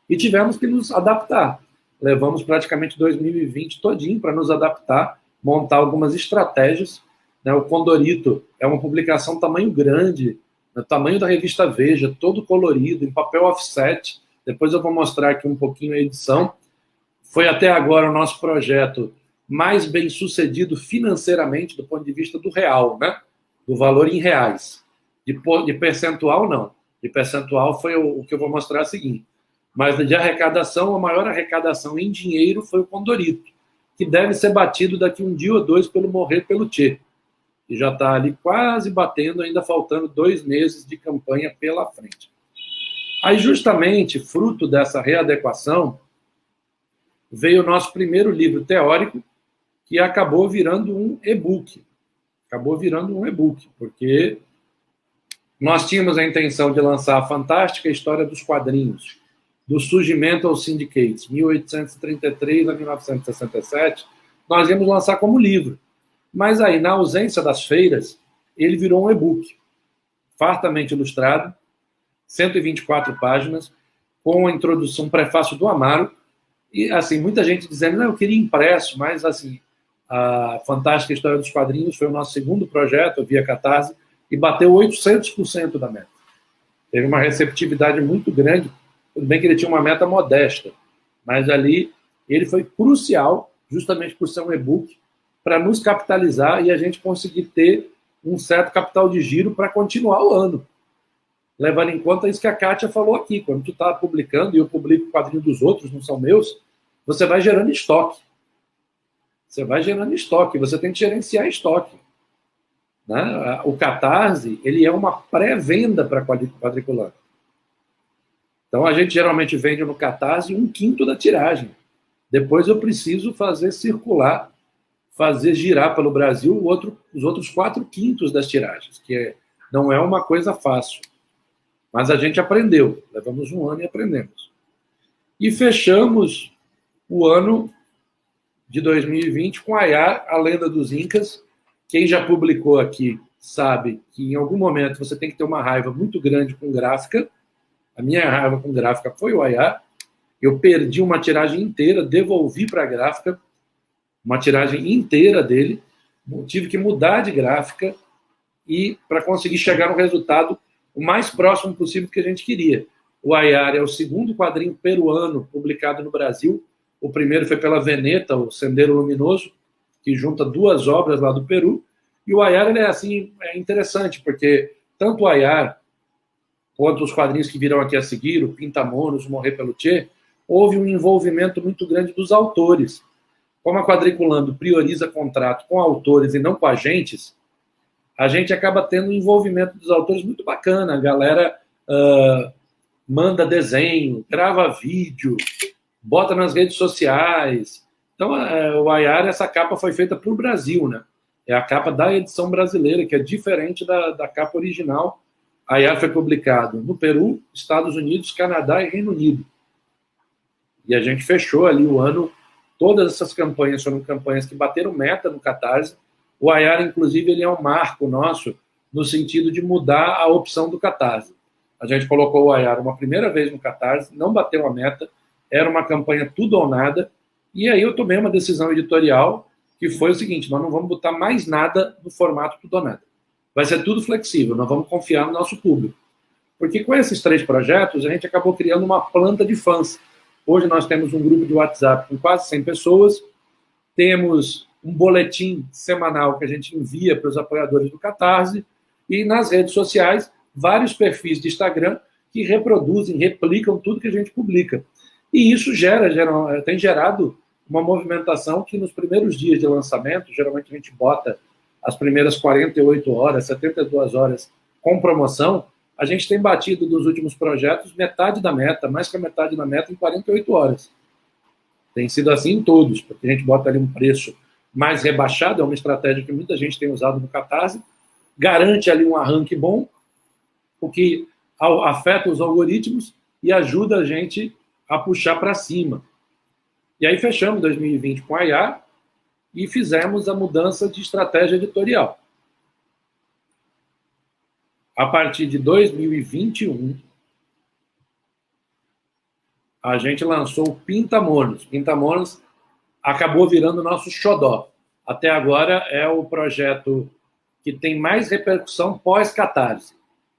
e tivemos que nos adaptar. Levamos praticamente 2020 todinho para nos adaptar, montar algumas estratégias. Né? O Condorito é uma publicação tamanho grande, no tamanho da revista Veja, todo colorido, em papel offset. Depois eu vou mostrar aqui um pouquinho a edição. Foi até agora o nosso projeto mais bem sucedido financeiramente do ponto de vista do real, né? Do valor em reais. De percentual, não. De percentual foi o que eu vou mostrar a seguir. Mas de arrecadação, a maior arrecadação em dinheiro foi o Condorito, que deve ser batido daqui um dia ou dois pelo Morrer pelo Tchê, que já está ali quase batendo, ainda faltando 2 meses de campanha pela frente. Aí, justamente, fruto dessa readequação, veio o nosso primeiro livro teórico, que acabou virando um e-book. Porque nós tínhamos a intenção de lançar a fantástica história dos quadrinhos, do surgimento aos syndicates, 1833 a 1967, nós íamos lançar como livro. Mas aí, na ausência das feiras, ele virou um e-book, fartamente ilustrado, 124 páginas, com a introdução, um prefácio do Amaro, e, assim, muita gente dizendo, não, eu queria impresso, mas, assim, a Fantástica História dos Quadrinhos foi o nosso segundo projeto, via Catarse, e bateu 800% da meta. Teve uma receptividade muito grande, tudo bem que ele tinha uma meta modesta, mas ali ele foi crucial, justamente por ser um e-book, para nos capitalizar e a gente conseguir ter um certo capital de giro para continuar o ano. Levando em conta isso que a Kátia falou aqui, quando tu está publicando, e eu publico o quadrinho dos outros, não são meus, você vai gerando estoque. Você tem que gerenciar estoque. Né? O Catarse, ele é uma pré-venda para quadriculante. Então, a gente geralmente vende no Catarse 1/5 da tiragem. Depois eu preciso fazer circular, fazer girar pelo Brasil os outros 4/5 das tiragens, que não é uma coisa fácil. Mas a gente aprendeu. Levamos um ano e aprendemos. E fechamos o ano de 2020 com Ayar, a Lenda dos Incas. Quem já publicou aqui sabe que em algum momento você tem que ter uma raiva muito grande com gráfica. A minha raiva com gráfica foi o Ayar. Eu perdi uma tiragem inteira, devolvi para a gráfica, uma tiragem inteira dele, tive que mudar de gráfica e para conseguir chegar no resultado o mais próximo possível que a gente queria. O Ayar é o segundo quadrinho peruano publicado no Brasil. O primeiro foi pela Veneta, o Sendero Luminoso, que junta 2 obras lá do Peru. E o Ayar, ele é interessante, porque tanto o Ayar quanto os quadrinhos que virão aqui a seguir, o Pintamonos, o Morrer pelo Tchê, houve um envolvimento muito grande dos autores. Como a Quadriculando prioriza contrato com autores e não com agentes, a gente acaba tendo um envolvimento dos autores muito bacana. A galera manda desenho, grava vídeo, bota nas redes sociais. Então, o Ayar, essa capa foi feita para o Brasil, né? É a capa da edição brasileira, que é diferente da capa original. Ayar foi publicado no Peru, Estados Unidos, Canadá e Reino Unido. E a gente fechou ali o ano. Todas essas campanhas foram campanhas que bateram meta no Catarse. O Ayar, inclusive, ele é um marco nosso no sentido de mudar a opção do Catarse. A gente colocou o Ayar uma primeira vez no Catarse, não bateu a meta, era uma campanha tudo ou nada, e aí eu tomei uma decisão editorial que foi o seguinte: nós não vamos botar mais nada no formato tudo ou nada. Vai ser tudo flexível, nós vamos confiar no nosso público. Porque com esses 3 projetos, a gente acabou criando uma planta de fãs. Hoje nós temos um grupo de WhatsApp com quase 100 pessoas, temos um boletim semanal que a gente envia para os apoiadores do Catarse, e nas redes sociais, vários perfis de Instagram que reproduzem, replicam tudo que a gente publica. E isso tem gerado uma movimentação que nos primeiros dias de lançamento, geralmente a gente bota as primeiras 48 horas, 72 horas com promoção, a gente tem batido dos últimos projetos metade da meta, mais que a metade da meta em 48 horas. Tem sido assim em todos, porque a gente bota ali um preço mais rebaixado, é uma estratégia que muita gente tem usado no Catarse, garante ali um arranque bom, o que afeta os algoritmos e ajuda a gente a puxar para cima. E aí fechamos 2020 com a Ayar e fizemos a mudança de estratégia editorial. a partir de 2021, a gente lançou o Pintamonos. Pintamonos acabou virando nosso xodó. Até agora é o projeto que tem mais repercussão pós-Catarse.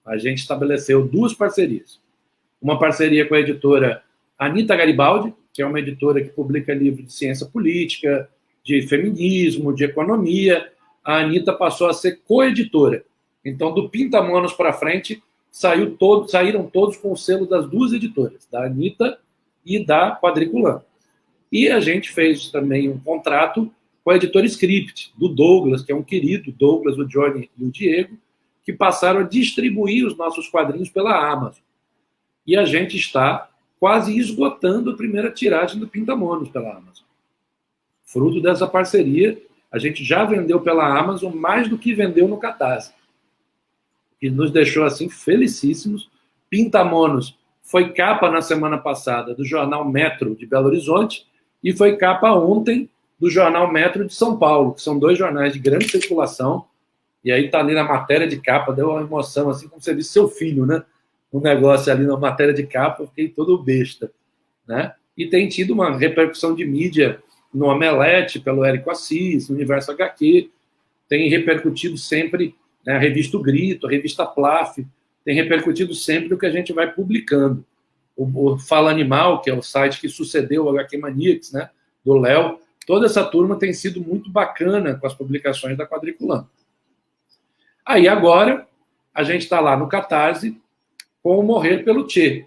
A gente estabeleceu 2 parcerias. Uma parceria com a editora Anita Garibaldi, que é uma editora que publica livros de ciência política, de feminismo, de economia. A Anita passou a ser coeditora. Então, do Pintamonos para frente, saíram todos com o selo das 2 editoras, da Anita e da Quadriculando. E a gente fez também um contrato com a editora Script, do Douglas, que é um querido, Douglas, o Johnny e o Diego, que passaram a distribuir os nossos quadrinhos pela Amazon. E a gente está quase esgotando a primeira tiragem do Pintamonos pela Amazon. Fruto dessa parceria, a gente já vendeu pela Amazon mais do que vendeu no Catarse. E nos deixou, assim, felicíssimos. Pintamonos foi capa na semana passada do jornal Metro de Belo Horizonte e foi capa ontem do jornal Metro de São Paulo, que são 2 jornais de grande circulação. E aí tá ali na matéria de capa, deu uma emoção, assim como você disse, seu filho, né? Um negócio ali na matéria de capa, eu fiquei todo besta, né? E tem tido uma repercussão de mídia no Omelete, pelo Érico Assis, no Universo HQ, tem repercutido sempre, né, a revista O Grito, a revista Plaf, tem repercutido sempre o que a gente vai publicando. O Fala Animal, que é o site que sucedeu o HQ Maniacs, né, do Léo, toda essa turma tem sido muito bacana com as publicações da Quadriculando. Aí agora, a gente está lá no Catarse com o Morrer pelo Che.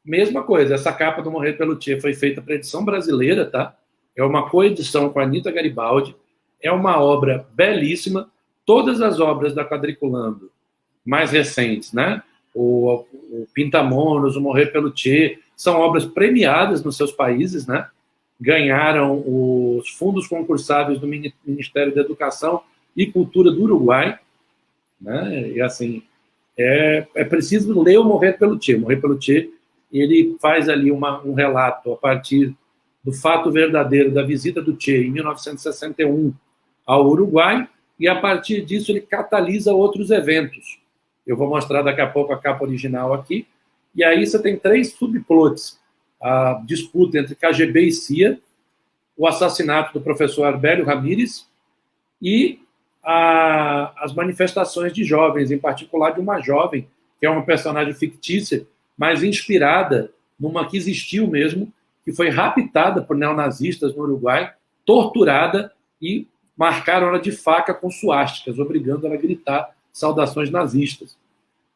Mesma coisa, essa capa do Morrer pelo Che foi feita para a edição brasileira, tá? É uma coedição com a Anita Garibaldi, é uma obra belíssima. Todas as obras da Quadriculando, mais recentes, né? O Pintamonos, o Morrer pelo Che, são obras premiadas nos seus países, né? Ganharam os fundos concursáveis do Ministério da Educação e Cultura do Uruguai, né? E assim, é preciso ler o Morrer pelo Che. Morrer pelo Che, ele faz ali um relato a partir do fato verdadeiro da visita do Che em 1961 ao Uruguai, e a partir disso ele catalisa outros eventos. Eu vou mostrar daqui a pouco a capa original aqui, e aí você tem 3 subplots: a disputa entre KGB e CIA, o assassinato do professor Arbélio Ramírez e as manifestações de jovens, em particular de uma jovem, que é uma personagem fictícia, mas inspirada numa que existiu mesmo, que foi raptada por neonazistas no Uruguai, torturada e marcaram ela de faca com suásticas, obrigando ela a gritar saudações nazistas.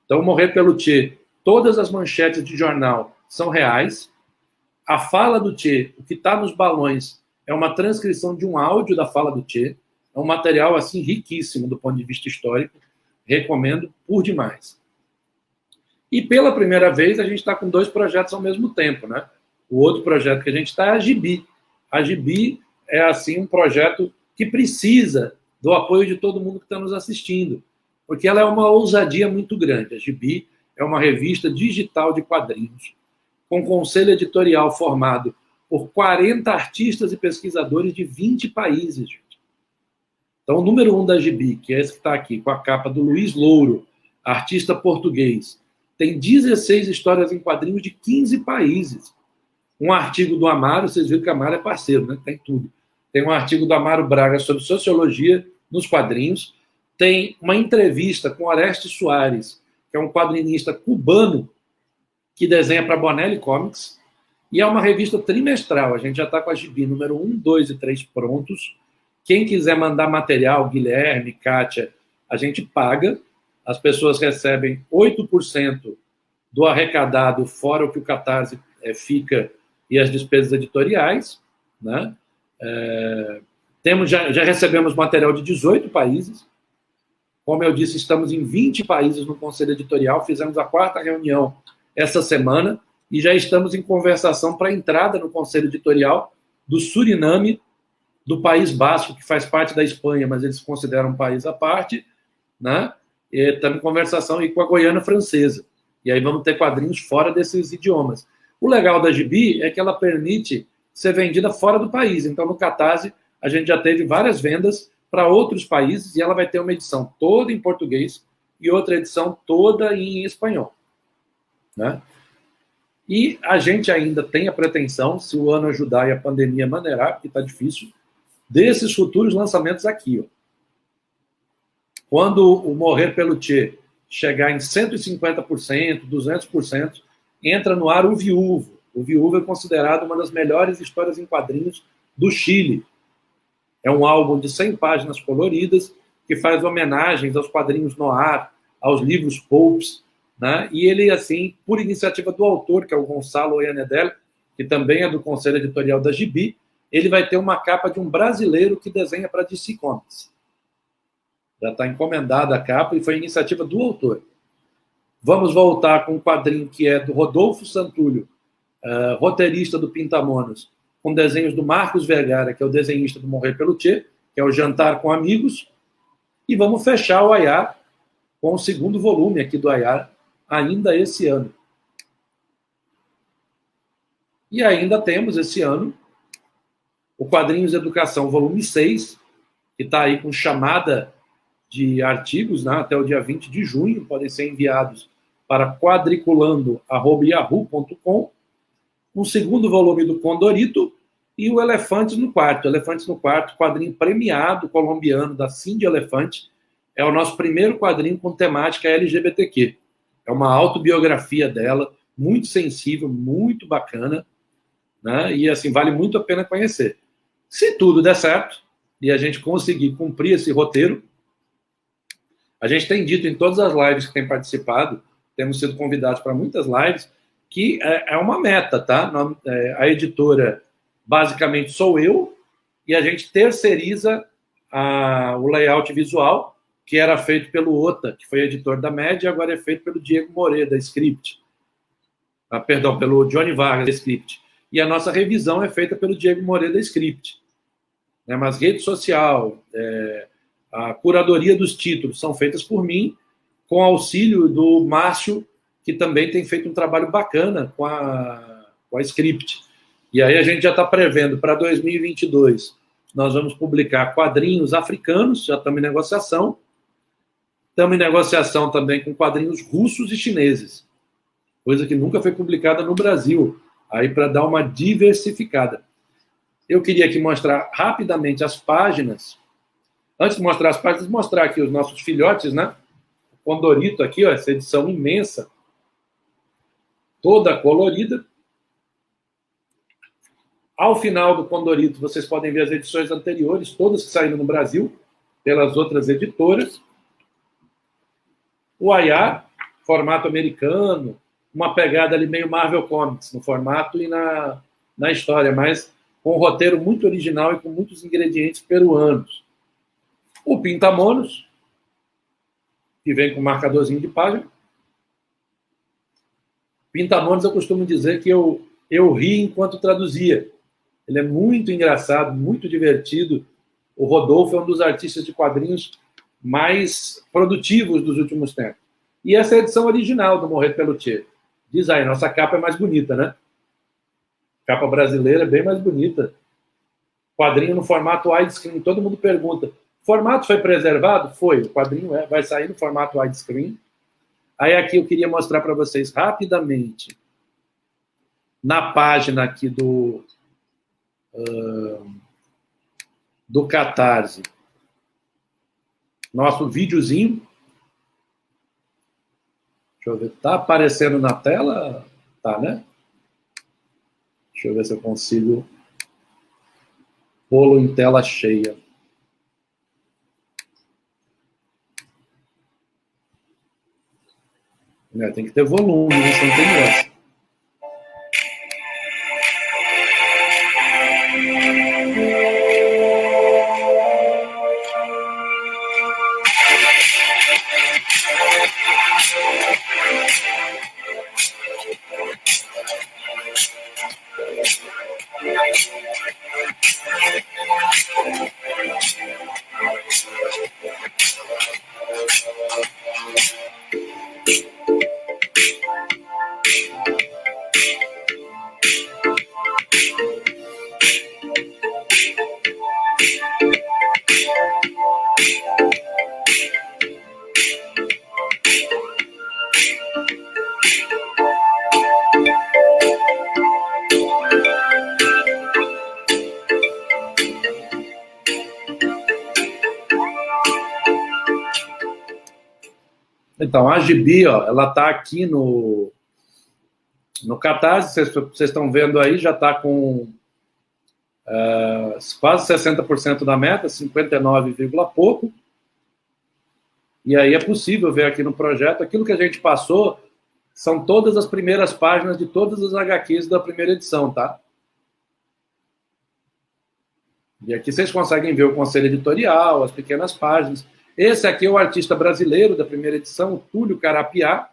Então, Morrer pelo Che, todas as manchetes de jornal são reais. A fala do Che, o que está nos balões, é uma transcrição de um áudio da fala do Che. É um material assim riquíssimo do ponto de vista histórico. Recomendo por demais. E pela primeira vez a gente está com 2 projetos ao mesmo tempo, né? O outro projeto que a gente está é a Gibi. A Gibi é assim um projeto que precisa do apoio de todo mundo que está nos assistindo, porque ela é uma ousadia muito grande. A Gibi é uma revista digital de quadrinhos, com conselho editorial formado por 40 artistas e pesquisadores de 20 países, gente. Então, o número 1 da Gibi, que é esse que está aqui, com a capa do Luiz Louro, artista português, tem 16 histórias em quadrinhos de 15 países. Um artigo do Amaro, vocês viram que o Amaro é parceiro, né? Tem tudo. Tem um artigo do Amaro Braga sobre sociologia nos quadrinhos. Tem uma entrevista com Orestes Soares, que é um quadrinista cubano que desenha para Bonelli Comics. E é uma revista trimestral. A gente já está com a Gibi número 1, 2 e 3 prontos. Quem quiser mandar material, Guilherme, Kátia, a gente paga. As pessoas recebem 8% do arrecadado, fora o que o Catarse fica e as despesas editoriais, né? Já recebemos material de 18 países. Como eu disse, estamos em 20 países no Conselho Editorial. Fizemos a 4ª reunião essa semana e já estamos em conversação para a entrada no Conselho Editorial do Suriname, do País Basco, que faz parte da Espanha, mas eles consideram um país à parte, né? E estamos em conversação aí com a Guiana Francesa. E aí vamos ter quadrinhos fora desses idiomas. O legal da Gibi é que ela permite ser vendida fora do país. Então, no Catarse, a gente já teve várias vendas para outros países e ela vai ter uma edição toda em português e outra edição toda em espanhol, né? E a gente ainda tem a pretensão, se o ano ajudar e a pandemia maneirar, porque está difícil, desses futuros lançamentos aqui. Ó. Quando o Morrer pelo Che chegar em 150%, 200%, entra no ar o Viúvo. O Viúvo é considerado uma das melhores histórias em quadrinhos do Chile. É um álbum de 100 páginas coloridas que faz homenagens aos quadrinhos noir, aos livros pulps, né? E ele, assim, por iniciativa do autor, que é o Gonçalo Oyanedel, que também é do conselho editorial da Gibi, ele vai ter uma capa de um brasileiro que desenha para DC Comics. Já está encomendada a capa e foi iniciativa do autor. Vamos voltar com um quadrinho que é do Rodolfo Santulho, roteirista do Pintamonos, com desenhos do Marcos Vergara, que é o desenhista do Morrer pelo Che, que é o Jantar com Amigos, e vamos fechar o Ayar com o segundo volume aqui do Ayar, ainda esse ano. E ainda temos esse ano o Quadrinhos Educação, volume 6, que está aí com chamada de artigos, né, até o dia 20 de junho, podem ser enviados para quadriculando@yahoo.com, um segundo volume do Condorito e o Elefantes no Quarto. Elefantes no Quarto, quadrinho premiado colombiano da Cindy Elefante, é o nosso primeiro quadrinho com temática LGBTQ. É uma autobiografia dela, muito sensível, muito bacana, né? E assim, vale muito a pena conhecer. Se tudo der certo e a gente conseguir cumprir esse roteiro, a gente tem dito em todas as lives que tem participado, temos sido convidados para muitas lives, que é uma meta, tá? A editora, basicamente, sou eu, e a gente terceiriza o layout visual, que era feito pelo Ota, que foi editor da Média, agora é feito pelo Diego Moreira, da Script. Perdão, pelo Johnny Vargas, da Script. E a nossa revisão é feita pelo Diego Moreira, da Script. Mas rede social, a curadoria dos títulos são feitas por mim, com auxílio do Márcio, que também tem feito um trabalho bacana com a Script. E aí a gente já está prevendo para 2022, nós vamos publicar quadrinhos africanos, já estamos em negociação. Estamos em negociação também com quadrinhos russos e chineses, coisa que nunca foi publicada no Brasil, aí para dar uma diversificada. Eu queria aqui mostrar rapidamente as páginas. Antes de mostrar as páginas, mostrar aqui os nossos filhotes, né? O Condorito aqui, ó, essa edição imensa, toda colorida. Ao final do Condorito, vocês podem ver as edições anteriores, todas que saíram no Brasil, pelas outras editoras. O Ayar, formato americano, uma pegada ali meio Marvel Comics, no formato e na história, mas com um roteiro muito original e com muitos ingredientes peruanos. O Pintamonos, que vem com marcadorzinho de página. Pintamonos, eu costumo dizer que eu ri enquanto traduzia. Ele é muito engraçado, muito divertido. O Rodolfo é um dos artistas de quadrinhos mais produtivos dos últimos tempos. E essa é a edição original do Morrer pelo Che. Diz aí, nossa capa é mais bonita, né? Capa brasileira é bem mais bonita. Quadrinho no formato widescreen. Todo mundo pergunta, o formato foi preservado? Foi. O quadrinho vai sair no formato widescreen. Aí aqui eu queria mostrar para vocês rapidamente, na página aqui do Catarse, nosso videozinho. Deixa eu ver, tá aparecendo na tela? Tá, né? Deixa eu ver se eu consigo pô-lo em tela cheia. Tem que ter volume, né? Senão não tem graça. Então, a Gibi, ó, ela está aqui no Catarse, vocês estão vendo aí, já está com quase 60% da meta, 59, pouco. E aí é possível ver aqui no projeto, aquilo que a gente passou são todas as primeiras páginas de todas as HQs da primeira edição, tá? E aqui vocês conseguem ver o conselho editorial, as pequenas páginas. Esse aqui é o artista brasileiro da primeira edição, o Túlio Carapiá.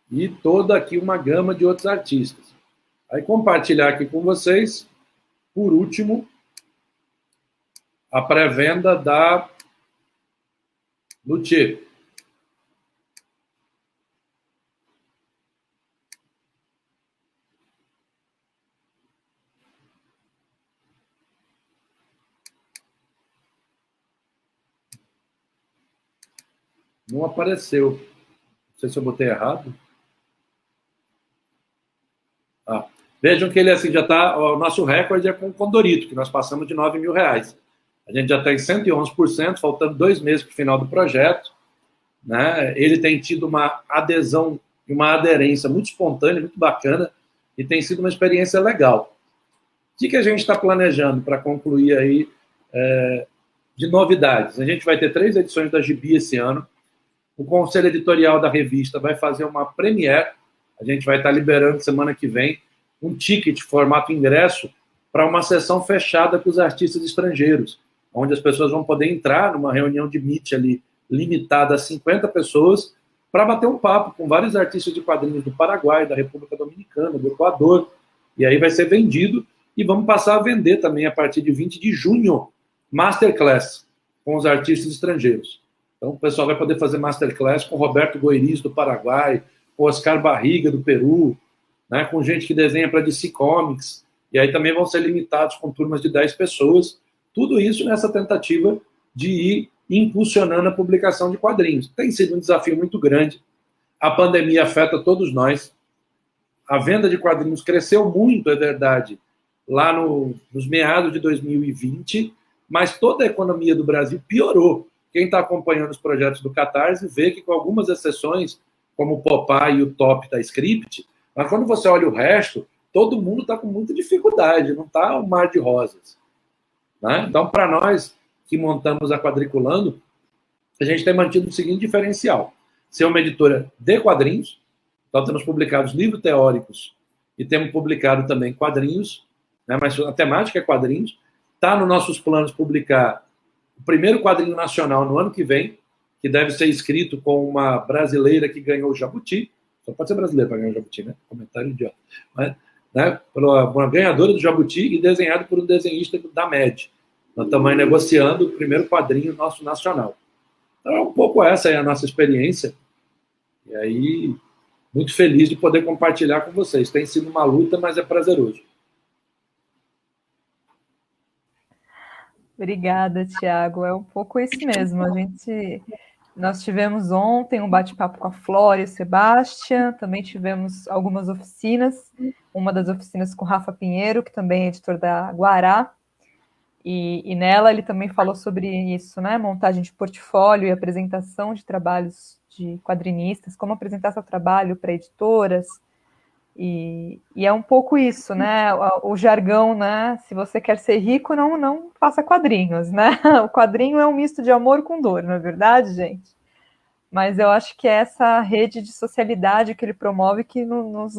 E toda aqui uma gama de outros artistas. Aí compartilhar aqui com vocês, por último, a pré-venda da Luthier. Não apareceu. Não sei se eu botei errado. Vejam que ele assim, já está. O nosso recorde é com o Condorito, que nós passamos de R$9.000. A gente já está em 111%, faltando 2 meses para o final do projeto. Né? Ele tem tido uma adesão e uma aderência muito espontânea, muito bacana, e tem sido uma experiência legal. O que a gente está planejando para concluir aí de novidades? A gente vai ter 3 edições da Gibi esse ano. O conselho editorial da revista vai fazer uma premiere. A gente vai estar liberando semana que vem um ticket, formato ingresso, para uma sessão fechada com os artistas estrangeiros, onde as pessoas vão poder entrar numa reunião de Meet ali, limitada a 50 pessoas, para bater um papo com vários artistas de quadrinhos do Paraguai, da República Dominicana, do Equador, e aí vai ser vendido, e vamos passar a vender também a partir de 20 de junho, Masterclass, com os artistas estrangeiros. Então o pessoal vai poder fazer Masterclass com Roberto Goiris, do Paraguai, com Oscar Barriga, do Peru, né, com gente que desenha para DC Comics, e aí também vão ser limitados com turmas de 10 pessoas, tudo isso nessa tentativa de ir impulsionando a publicação de quadrinhos. Tem sido um desafio muito grande, a pandemia afeta todos nós, a venda de quadrinhos cresceu muito, é verdade, lá nos meados de 2020, mas toda a economia do Brasil piorou. Quem está acompanhando os projetos do Catarse vê que, com algumas exceções, como o Popeye e o Top da Script, mas quando você olha o resto, todo mundo está com muita dificuldade, não está um mar de rosas. Né? Então, para nós que montamos a Quadriculando, a gente tem mantido o seguinte diferencial: ser uma editora de quadrinhos, então temos publicados livros teóricos e temos publicado também quadrinhos, né? Mas a temática é quadrinhos. Está nos nossos planos publicar o primeiro quadrinho nacional no ano que vem, que deve ser escrito com uma brasileira que ganhou o Jabuti. Só pode ser brasileiro para ganhar o Jabuti, né? Comentário idiota. Mas, né? Uma ganhadora do Jabuti e desenhado por um desenhista da MED. Nós estamos negociando o primeiro quadrinho nosso nacional. Então, é um pouco essa é a nossa experiência. E aí, muito feliz de poder compartilhar com vocês. Tem sido uma luta, mas é prazeroso. Obrigada, Tiago. É um pouco isso mesmo. Nós tivemos ontem um bate-papo com a Flora e o Sebastião, também tivemos algumas oficinas, uma das oficinas com o Rafa Pinheiro, que também é editor da Guará, e nela ele também falou sobre isso, né? Montagem de portfólio e apresentação de trabalhos de quadrinistas, como apresentar seu trabalho para editoras, e é um pouco isso, né? O jargão, né? Se você quer ser rico, não faça quadrinhos, né? O quadrinho é um misto de amor com dor, não é verdade, gente? Mas eu acho que é essa rede de socialidade que ele promove que nos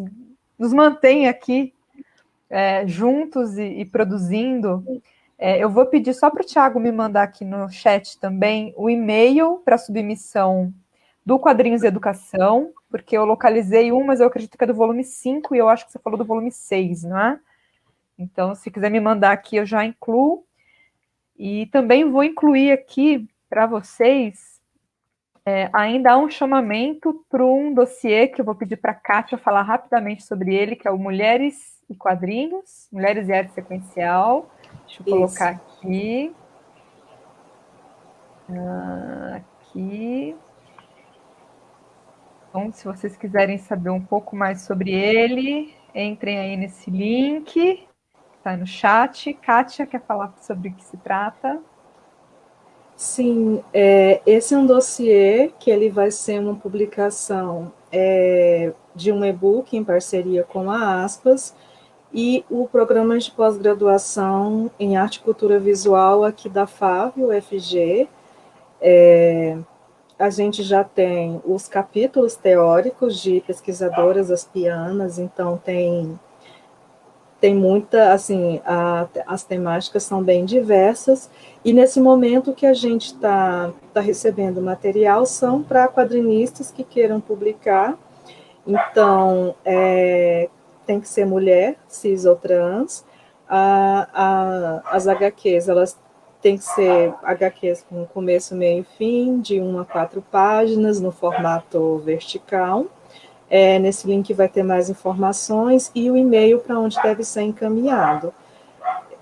mantém aqui juntos e produzindo. Eu vou pedir só para o Tiago me mandar aqui no chat também o e-mail para submissão do Quadrinhos e Educação, porque eu localizei mas eu acredito que é do volume 5 e eu acho que você falou do volume 6, não é? Então, se quiser me mandar aqui, eu já incluo. E também vou incluir aqui para vocês, ainda há um chamamento para um dossiê que eu vou pedir para a Kátia falar rapidamente sobre ele, que é o Mulheres e Quadrinhos, Mulheres e Arte Sequencial. Deixa eu colocar aqui. Aqui. Então, se vocês quiserem saber um pouco mais sobre ele, entrem aí nesse link, que está no chat. Kátia, quer falar sobre o que se trata? Sim, esse é um dossiê que ele vai ser uma publicação de um e-book em parceria com a Aspas e o programa de pós-graduação em Arte e Cultura Visual aqui da FAV, UFG. A gente já tem os capítulos teóricos de pesquisadoras aspianas, então tem muita, assim, as temáticas são bem diversas, e nesse momento que a gente está recebendo material são para quadrinistas que queiram publicar, então tem que ser mulher, cis ou trans, as HQs, elas têm que ser HQs com começo, meio e fim, de 1 a 4 páginas, no formato vertical. Nesse link vai ter mais informações e o e-mail para onde deve ser encaminhado.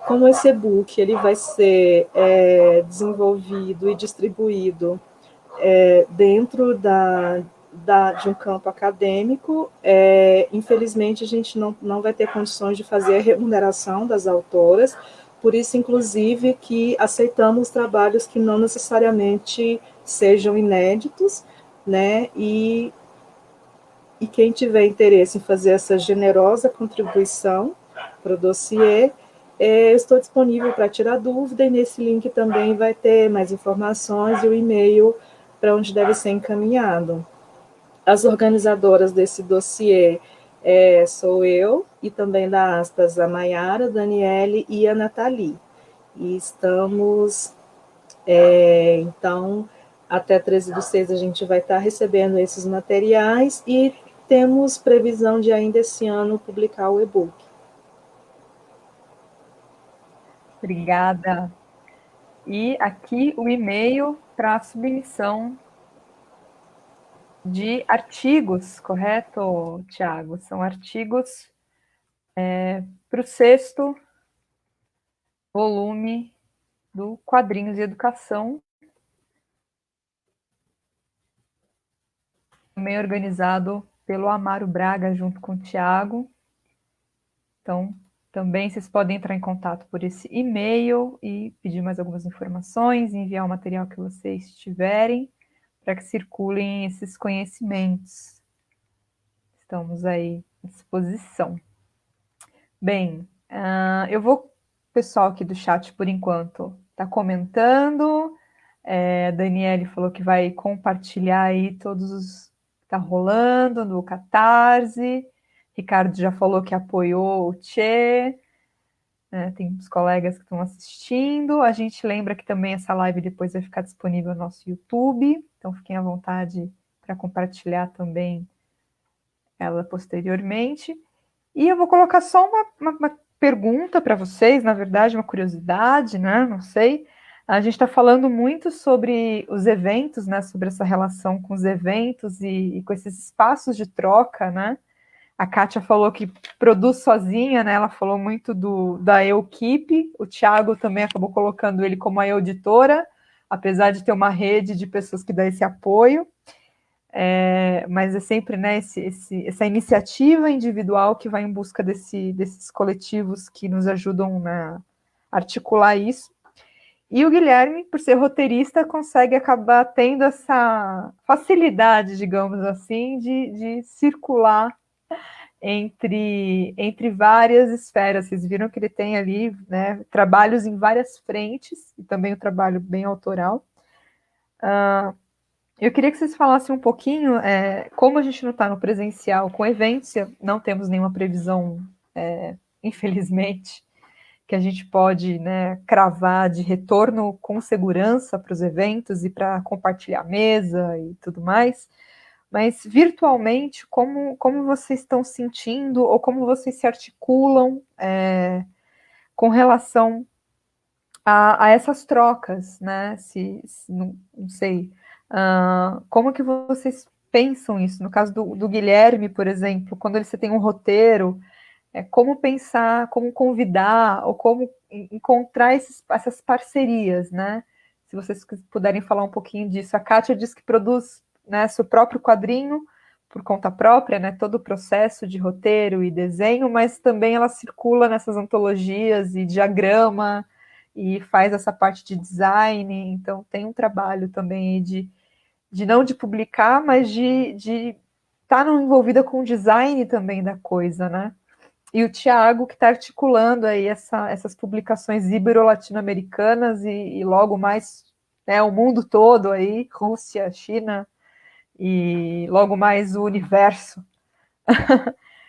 Como esse e-book ele vai ser desenvolvido e distribuído dentro de um campo acadêmico, infelizmente a gente não vai ter condições de fazer a remuneração das autoras, por isso, inclusive, que aceitamos trabalhos que não necessariamente sejam inéditos, né, e quem tiver interesse em fazer essa generosa contribuição para o dossiê, estou disponível para tirar dúvida, e nesse link também vai ter mais informações e o e-mail para onde deve ser encaminhado. As organizadoras desse dossiê sou eu, e também da Aspas a Maiara, a Daniele e a Nathalie. E estamos, então, até 13/6 a gente vai estar recebendo esses materiais e temos previsão de ainda esse ano publicar o e-book. Obrigada. E aqui o e-mail para a submissão de artigos, correto, Tiago? São artigos para o 6º volume do Quadrinhos e Educação, também organizado pelo Amaro Braga, junto com o Tiago. Então, também vocês podem entrar em contato por esse e-mail e pedir mais algumas informações, enviar o material que vocês tiverem, para que circulem esses conhecimentos. Estamos aí à disposição. Bem, eu vou, o pessoal aqui do chat, por enquanto, está comentando. Daniele falou que vai compartilhar aí todos os que está rolando no Catarse. Ricardo já falou que apoiou o Tchê. Tem uns colegas que estão assistindo. A gente lembra que também essa live depois vai ficar disponível no nosso YouTube. Então fiquem à vontade para compartilhar também ela posteriormente. E eu vou colocar só uma pergunta para vocês, na verdade, uma curiosidade, né? Não sei. A gente está falando muito sobre os eventos, né? Sobre essa relação com os eventos e com esses espaços de troca, né? A Kátia falou que produz sozinha, né? Ela falou muito da Eu-Keep. O Thiago também acabou colocando ele como a Eu-Editora, apesar de ter uma rede de pessoas que dá esse apoio. Mas é sempre, né, essa iniciativa individual que vai em busca desses coletivos que nos ajudam a articular isso. E o Guilherme, por ser roteirista, consegue acabar tendo essa facilidade, digamos assim, de circular entre várias esferas. Vocês viram que ele tem ali, né, trabalhos em várias frentes, e também o trabalho bem autoral. Eu queria que vocês falassem um pouquinho, como a gente não está no presencial com eventos, não temos nenhuma previsão, infelizmente, que a gente pode, né, cravar de retorno com segurança para os eventos e para compartilhar a mesa e tudo mais, mas virtualmente, como vocês estão sentindo ou como vocês se articulam com relação a essas trocas, né? Não sei, como que vocês pensam isso? No caso do Guilherme, por exemplo, quando você tem um roteiro, como pensar, como convidar, ou como encontrar essas parcerias, né? Se vocês puderem falar um pouquinho disso. A Kátia diz que produz, né, seu próprio quadrinho por conta própria, né, todo o processo de roteiro e desenho, mas também ela circula nessas antologias e diagrama e faz essa parte de design, então tem um trabalho também de não de publicar, mas de estar envolvida com o design também da coisa, né? E o Thiago, que está articulando aí essas publicações ibero-latino-americanas e logo mais, né, o mundo todo aí, Rússia, China e logo mais o universo.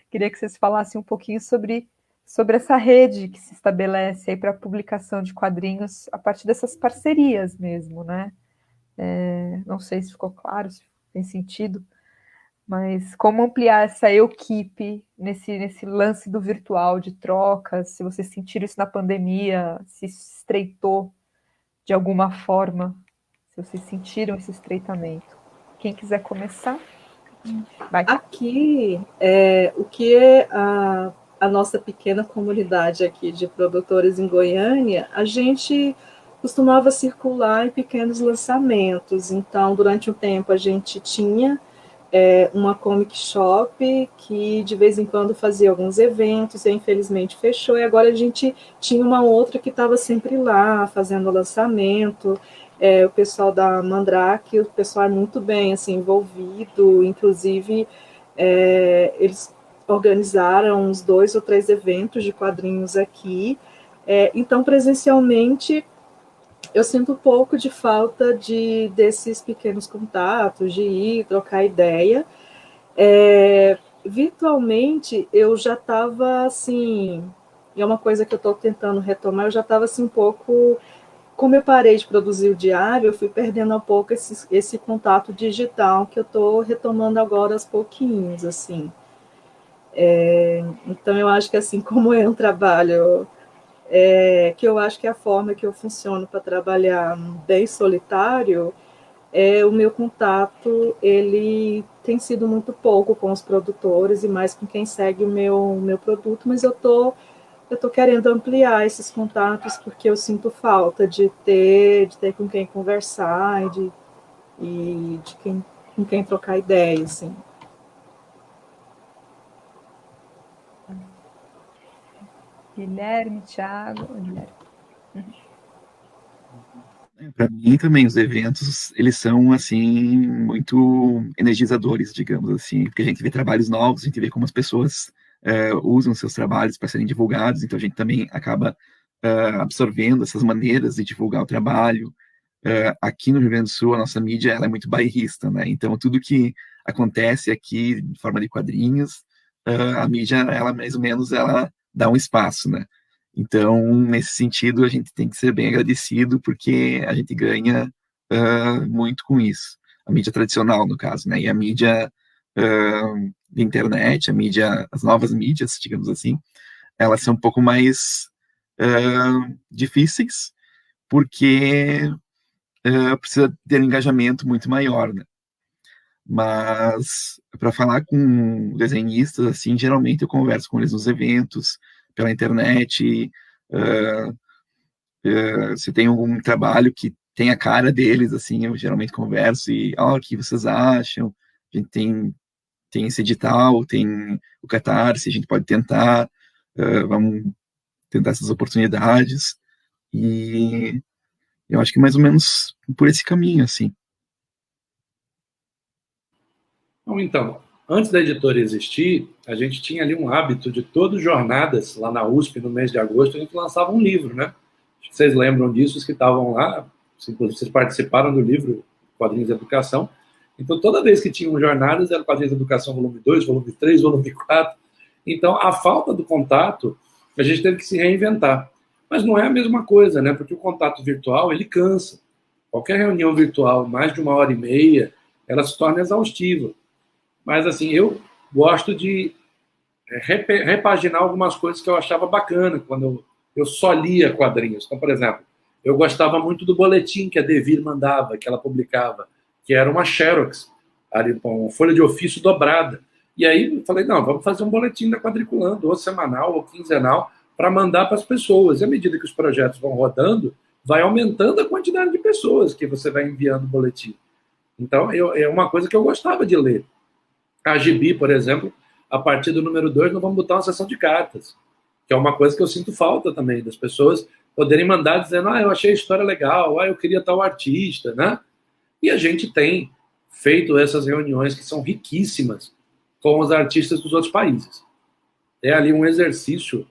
Queria que vocês falassem um pouquinho sobre essa rede que se estabelece aí para a publicação de quadrinhos a partir dessas parcerias mesmo, né? Não sei se ficou claro, se tem sentido, mas como ampliar essa equipe nesse lance do virtual, de trocas, se vocês sentiram isso na pandemia, se estreitou de alguma forma, se vocês sentiram esse estreitamento. Quem quiser começar, vai. Aqui, o que é a nossa pequena comunidade aqui de produtores em Goiânia, a gente costumava circular em pequenos lançamentos. Então, durante um tempo, a gente tinha uma comic shop que de vez em quando fazia alguns eventos, e infelizmente fechou, e agora a gente tinha uma outra que estava sempre lá, fazendo lançamento. O pessoal da Mandrake, o pessoal é muito bem assim, envolvido, inclusive eles organizaram uns 2 ou 3 eventos de quadrinhos aqui. Então, presencialmente, eu sinto um pouco de falta desses pequenos contatos, de ir trocar ideia. Virtualmente, eu já estava assim, é uma coisa que eu estou tentando retomar, eu já estava assim um pouco, como eu parei de produzir o diário, eu fui perdendo um pouco esse contato digital que eu estou retomando agora aos pouquinhos, assim. Então, eu acho que assim, como é um trabalho que eu acho que é a forma que eu funciono para trabalhar bem solitário, o meu contato ele tem sido muito pouco com os produtores e mais com quem segue o meu produto, mas eu tô querendo ampliar esses contatos porque eu sinto falta de ter com quem conversar com quem trocar ideia, assim. Guilherme, Thiago, Guilherme. Para mim também os eventos eles são assim muito energizadores, digamos assim, porque a gente vê trabalhos novos, a gente vê como as pessoas usam seus trabalhos para serem divulgados, então a gente também acaba absorvendo essas maneiras de divulgar o trabalho. Aqui no Rio Grande do Sul a nossa mídia ela é muito bairrista, né? Então tudo que acontece aqui de forma de quadrinhos, a mídia ela mais ou menos ela dá um espaço, né? Então, nesse sentido, a gente tem que ser bem agradecido, porque a gente ganha muito com isso. A mídia tradicional, no caso, né? E a mídia de internet, as novas mídias, digamos assim, elas são um pouco mais difíceis, porque precisa ter um engajamento muito maior, né? Mas, para falar com desenhistas, assim, geralmente eu converso com eles nos eventos, pela internet. Se tem algum trabalho que tem a cara deles, assim, eu geralmente converso e, o que vocês acham? A gente tem esse edital, tem o Catarse, a gente pode tentar, vamos tentar essas oportunidades. E eu acho que mais ou menos por esse caminho, assim. Bom, então, antes da editora existir, a gente tinha ali um hábito de todas jornadas, lá na USP, no mês de agosto, a gente lançava um livro, né? Vocês lembram disso, os que estavam lá, vocês participaram do livro Quadrinhos de Educação. Então, toda vez que tinham jornadas, era Quadrinhos de Educação volume 2, volume 3, volume 4. Então, a falta do contato, a gente teve que se reinventar. Mas não é a mesma coisa, né? Porque o contato virtual, ele cansa. Qualquer reunião virtual, mais de 1h30, ela se torna exaustiva. Mas, assim, eu gosto de repaginar algumas coisas que eu achava bacana quando eu só lia quadrinhos. Então, por exemplo, eu gostava muito do boletim que a Devir mandava, que ela publicava, que era uma xerox, ali, com uma folha de ofício dobrada. E aí eu falei, não, vamos fazer um boletim da Quadriculando, ou semanal, ou quinzenal, para mandar para as pessoas. E à medida que os projetos vão rodando, vai aumentando a quantidade de pessoas que você vai enviando o boletim. Então, é uma coisa que eu gostava de ler. A Gibi, por exemplo, a partir do número 2, nós vamos botar uma sessão de cartas, que é uma coisa que eu sinto falta também, das pessoas poderem mandar dizendo, eu achei a história legal, eu queria tal artista, né? E a gente tem feito essas reuniões que são riquíssimas com os artistas dos outros países. É ali um exercício,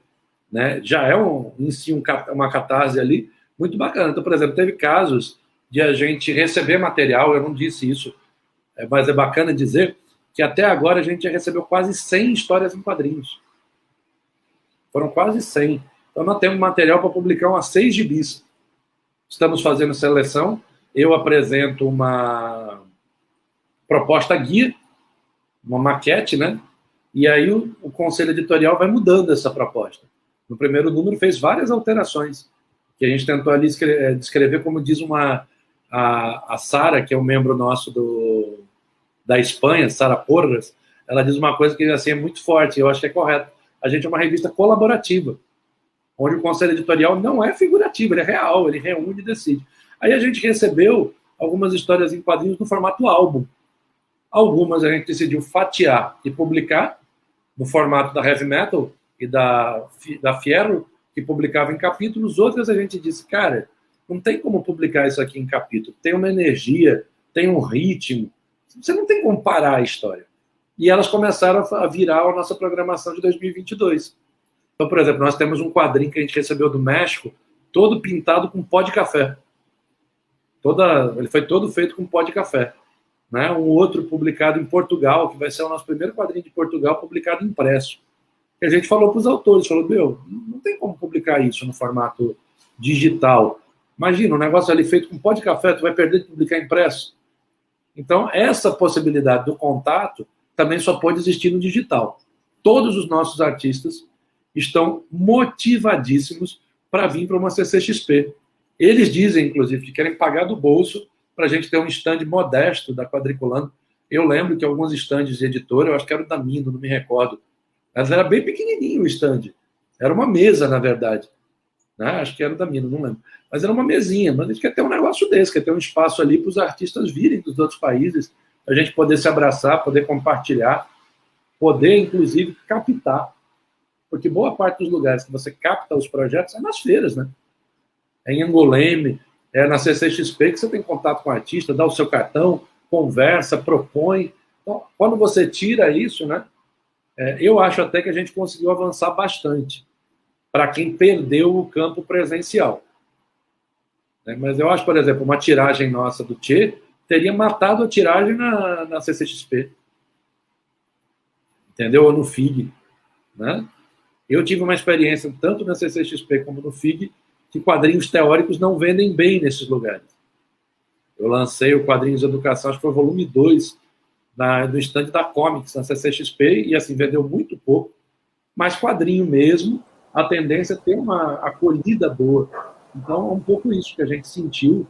né? Já é em si uma catarse ali muito bacana. Então, por exemplo, teve casos de a gente receber material, eu não disse isso, mas é bacana dizer que até agora a gente já recebeu quase 100 histórias em quadrinhos. Foram quase 100. Então, nós temos material para publicar umas 6 gibis. Estamos fazendo seleção. Eu apresento uma proposta guia, uma maquete, né? E aí o conselho editorial vai mudando essa proposta. No primeiro número fez várias alterações, que a gente tentou ali descrever, como diz a Sara, que é um membro nosso da Espanha, Sara Porras, ela diz uma coisa que assim, é muito forte, eu acho que é correto. A gente é uma revista colaborativa, onde o conselho editorial não é figurativo, ele é real, ele reúne e decide. Aí a gente recebeu algumas histórias em quadrinhos no formato álbum. Algumas a gente decidiu fatiar e publicar no formato da Heavy Metal e da Fierro, que publicava em capítulos. Outras a gente disse, cara, não tem como publicar isso aqui em capítulo. Tem uma energia, tem um ritmo. Você não tem como parar a história. E elas começaram a virar a nossa programação de 2022. Então, por exemplo, nós temos um quadrinho que a gente recebeu do México, todo pintado com pó de café. Ele foi todo feito com pó de café. Né? Um outro publicado em Portugal, que vai ser o nosso primeiro quadrinho de Portugal, publicado impresso. E a gente falou para os autores, não tem como publicar isso no formato digital. Imagina, um negócio ali feito com pó de café, tu vai perder de publicar impresso. Então, essa possibilidade do contato também só pode existir no digital. Todos os nossos artistas estão motivadíssimos para vir para uma CCXP. Eles dizem, inclusive, que querem pagar do bolso para a gente ter um stand modesto da Quadriculando. Eu lembro que alguns stands de editora, eu acho que era o da Mindo, não me recordo, mas era bem pequenininho o stand. Era uma mesa, na verdade. Né? Acho que era o da Mindo, não lembro. Mas era uma mesinha. Mas a gente quer ter um negócio desse, quer ter um espaço ali para os artistas virem dos outros países, a gente poder se abraçar, poder compartilhar, poder, inclusive, captar. Porque boa parte dos lugares que você capta os projetos é nas feiras, né? É em Angoleme, é na CCXP que você tem contato com o artista, dá o seu cartão, conversa, propõe. Então, quando você tira isso, né? Eu acho até que a gente conseguiu avançar bastante para quem perdeu o campo presencial. Mas eu acho, por exemplo, uma tiragem nossa do Tchê teria matado a tiragem na CCXP. Entendeu? Ou no FIG. Né? Eu tive uma experiência tanto na CCXP como no FIG que quadrinhos teóricos não vendem bem nesses lugares. Eu lancei o Quadrinhos de Educação, acho que foi o volume 2, do stand da Comics, na CCXP, e assim, vendeu muito pouco, mas quadrinho mesmo, a tendência é ter uma acolhida boa. Então, é um pouco isso que a gente sentiu,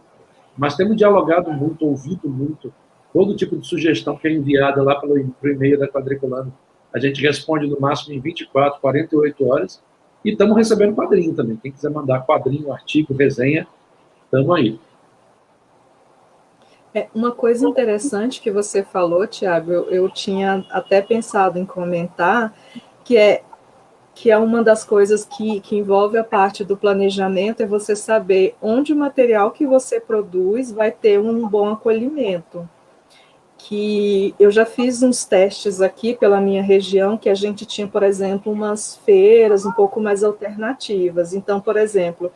mas temos dialogado muito, ouvido muito, todo tipo de sugestão que é enviada lá pelo e-mail da Quadriculando. A gente responde no máximo em 24, 48 horas, e estamos recebendo quadrinho também. Quem quiser mandar quadrinho, artigo, resenha, estamos aí. Uma coisa interessante que você falou, Tiago, eu tinha até pensado em comentar, que é uma das coisas que envolve a parte do planejamento, é você saber onde o material que você produz vai ter um bom acolhimento. Que eu já fiz uns testes aqui pela minha região, que a gente tinha, por exemplo, umas feiras um pouco mais alternativas. Então, por exemplo,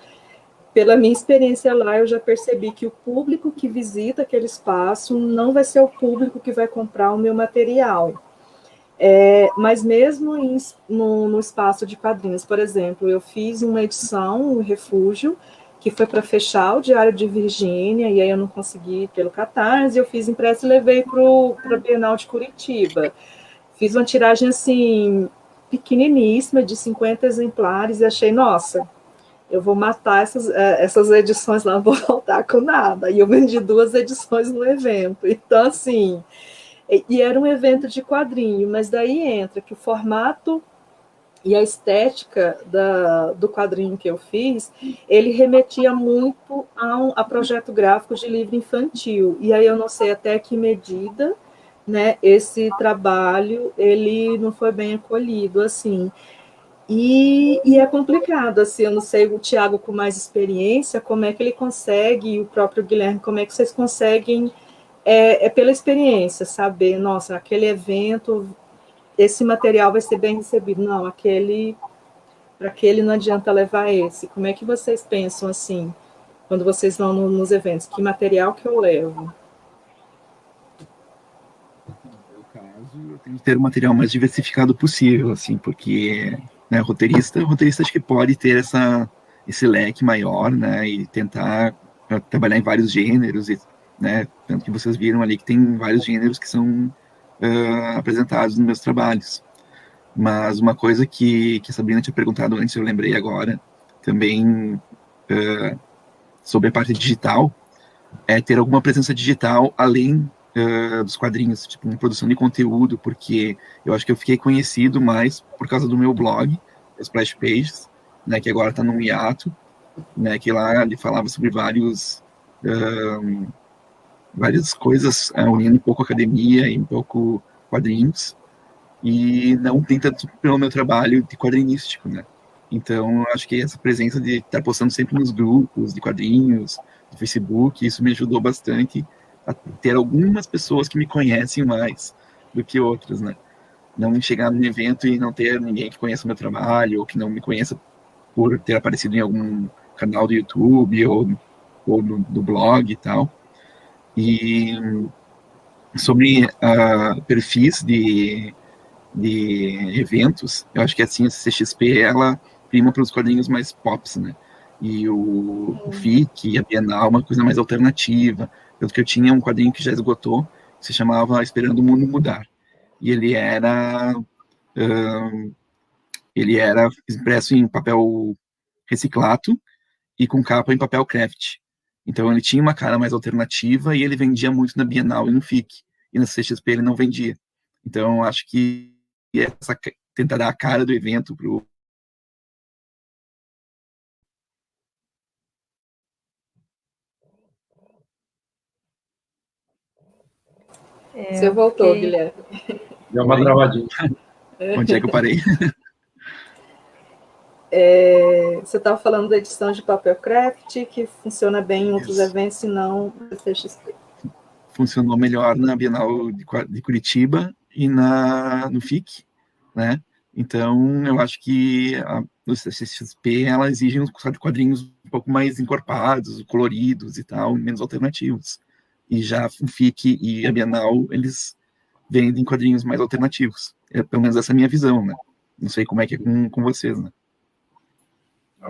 pela minha experiência lá, eu já percebi que o público que visita aquele espaço não vai ser o público que vai comprar o meu material. Mas mesmo no espaço de quadrinhos, por exemplo, eu fiz uma edição, o Refúgio, que foi para fechar o Diário de Virgínia, e aí eu não consegui pelo Catarse, eu fiz impresso e levei para a Bienal de Curitiba. Fiz uma tiragem, assim, pequeniníssima, de 50 exemplares, e achei, nossa, eu vou matar essas edições lá, não vou voltar com nada. E eu vendi 2 edições no evento. Então, assim, e era um evento de quadrinho, mas daí entra que o formato e a estética do quadrinho que eu fiz, ele remetia muito a projeto gráfico de livro infantil. E aí eu não sei até que medida, né, esse trabalho ele não foi bem acolhido, assim. E é complicado, assim, eu não sei, o Tiago com mais experiência, como é que ele consegue, e o próprio Guilherme, como é que vocês conseguem, pela experiência, saber, nossa, aquele evento, esse material vai ser bem recebido, não, para aquele não adianta levar esse. Como é que vocês pensam, assim, quando vocês vão nos eventos? Que material que eu levo? No caso, eu tenho que ter o material mais diversificado possível, assim, porque, né, roteirista acho que pode ter esse leque maior, né, e tentar trabalhar em vários gêneros, e, né, tanto que vocês viram ali que tem vários gêneros que são apresentados nos meus trabalhos. Mas uma coisa que a Sabrina tinha perguntado antes, eu lembrei agora, também sobre a parte digital, é ter alguma presença digital além dos quadrinhos, tipo, uma produção de conteúdo, porque eu acho que eu fiquei conhecido mais por causa do meu blog, Splash Pages, né, que agora está num hiato, né, que lá ele falava sobre várias coisas, unindo um pouco academia e um pouco quadrinhos, e não tem tanto pelo meu trabalho de quadrinístico, né. Então, eu acho que essa presença de estar postando sempre nos grupos de quadrinhos, do Facebook, isso me ajudou bastante a ter algumas pessoas que me conhecem mais do que outras, né? Não chegar num evento e não ter ninguém que conheça o meu trabalho, ou que não me conheça por ter aparecido em algum canal do YouTube ou do blog e tal. E sobre perfis de eventos, eu acho que assim, a CCXP, ela prima para os quadrinhos mais pops, né? E o FIC e a Bienal, uma coisa mais alternativa. Tanto que eu tinha um quadrinho que já esgotou, que se chamava Esperando o Mundo Mudar. E ele era impresso em papel reciclado e com capa em papel craft. Então ele tinha uma cara mais alternativa e ele vendia muito na Bienal e no FIC. E na CXP ele não vendia. Então eu acho que tentar dar a cara do evento pro. Você voltou, Guilherme. Deu uma travadinha. Onde é que eu parei? Você estava falando da edição de papel craft, que funciona bem em outros eventos e não no CXP. Funcionou melhor na Bienal de Curitiba e no FIC, né? Então, eu acho que a CCXP, ela exige uns quadrinhos um pouco mais encorpados, coloridos e tal, menos alternativos. E já o FIC e a Bienal, eles vendem quadrinhos mais alternativos. Pelo menos essa é a minha visão, né? Não sei como é que é com vocês, né?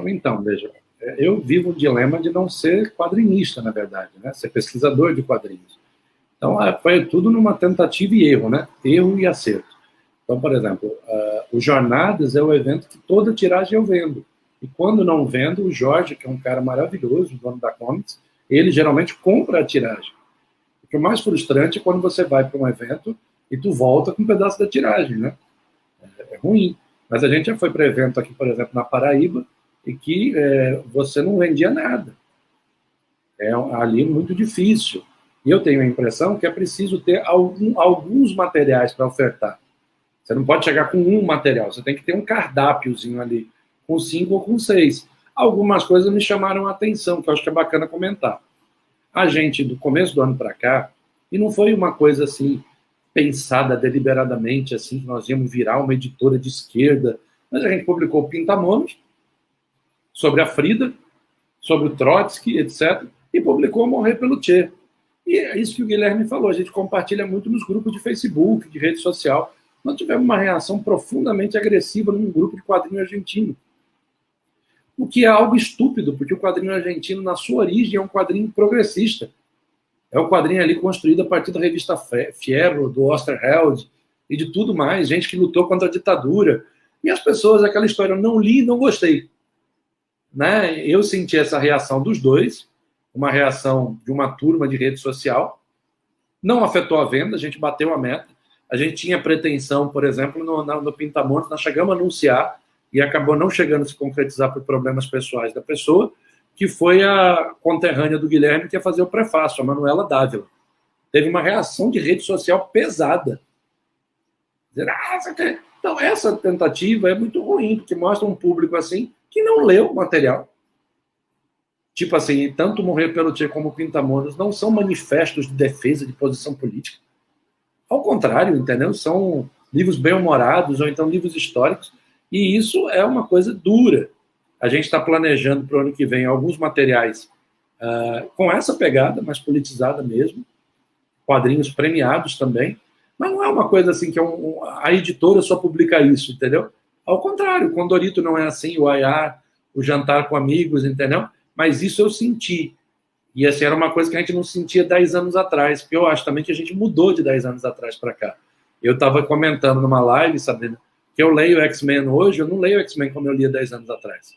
Então, veja, eu vivo o dilema de não ser quadrinista, na verdade, né? Ser pesquisador de quadrinhos. Então, foi tudo numa tentativa e erro, né? Erro e acerto. Então, por exemplo, o Jornadas é o evento que toda tiragem eu vendo. E quando não vendo, o Jorge, que é um cara maravilhoso, dono da Comics, ele geralmente compra a tiragem. O que é mais frustrante é quando você vai para um evento e tu volta com um pedaço da tiragem, né? É ruim. Mas a gente já foi para evento aqui, por exemplo, na Paraíba, e que você não vendia nada. É ali muito difícil. E eu tenho a impressão que é preciso ter alguns materiais para ofertar. Você não pode chegar com um material, você tem que ter um cardápiozinho ali, com 5 ou com 6. Algumas coisas me chamaram a atenção, que eu acho que é bacana comentar. A gente, do começo do ano para cá, e não foi uma coisa assim, pensada deliberadamente, assim, que nós íamos virar uma editora de esquerda, mas a gente publicou Pintamonos, sobre a Frida, sobre o Trotsky, etc., e publicou Morrer pelo Che. E é isso que o Guilherme falou, a gente compartilha muito nos grupos de Facebook, de rede social. Nós tivemos uma reação profundamente agressiva num grupo de quadrinho argentino. O que é algo estúpido, porque o quadrinho argentino, na sua origem, é um quadrinho progressista. É um quadrinho ali construído a partir da revista Fierro, do Osterheld, e de tudo mais, gente que lutou contra a ditadura. E as pessoas, aquela história, eu não li, não gostei. Né? Eu senti essa reação dos dois, uma reação de uma turma de rede social, não afetou a venda, a gente bateu a meta, a gente tinha pretensão, por exemplo, no Pintamontes, nós chegamos a anunciar, e acabou não chegando a se concretizar por problemas pessoais da pessoa, que foi a conterrânea do Guilherme que ia fazer o prefácio, a Manuela Dávila. Teve uma reação de rede social pesada. Dizer, Então, essa tentativa é muito ruim, porque mostra um público assim que não leu o material. Tipo assim, tanto Morrer pelo Che como Pintamonas não são manifestos de defesa de posição política. Ao contrário, entendeu? São livros bem-humorados ou então livros históricos, e isso é uma coisa dura. A gente está planejando para o ano que vem alguns materiais com essa pegada, mais politizada mesmo, quadrinhos premiados também, mas não é uma coisa assim que a editora só publica isso, entendeu? Ao contrário, o Condorito não é assim, o Ayá, o Jantar com Amigos, entendeu? Mas isso eu senti. E assim, era uma coisa que a gente não sentia 10 anos atrás, porque eu acho também que a gente mudou de 10 anos atrás para cá. Eu estava comentando numa live, Sabrina, que eu leio X-Men hoje, eu não leio X-Men como eu lia 10 anos atrás.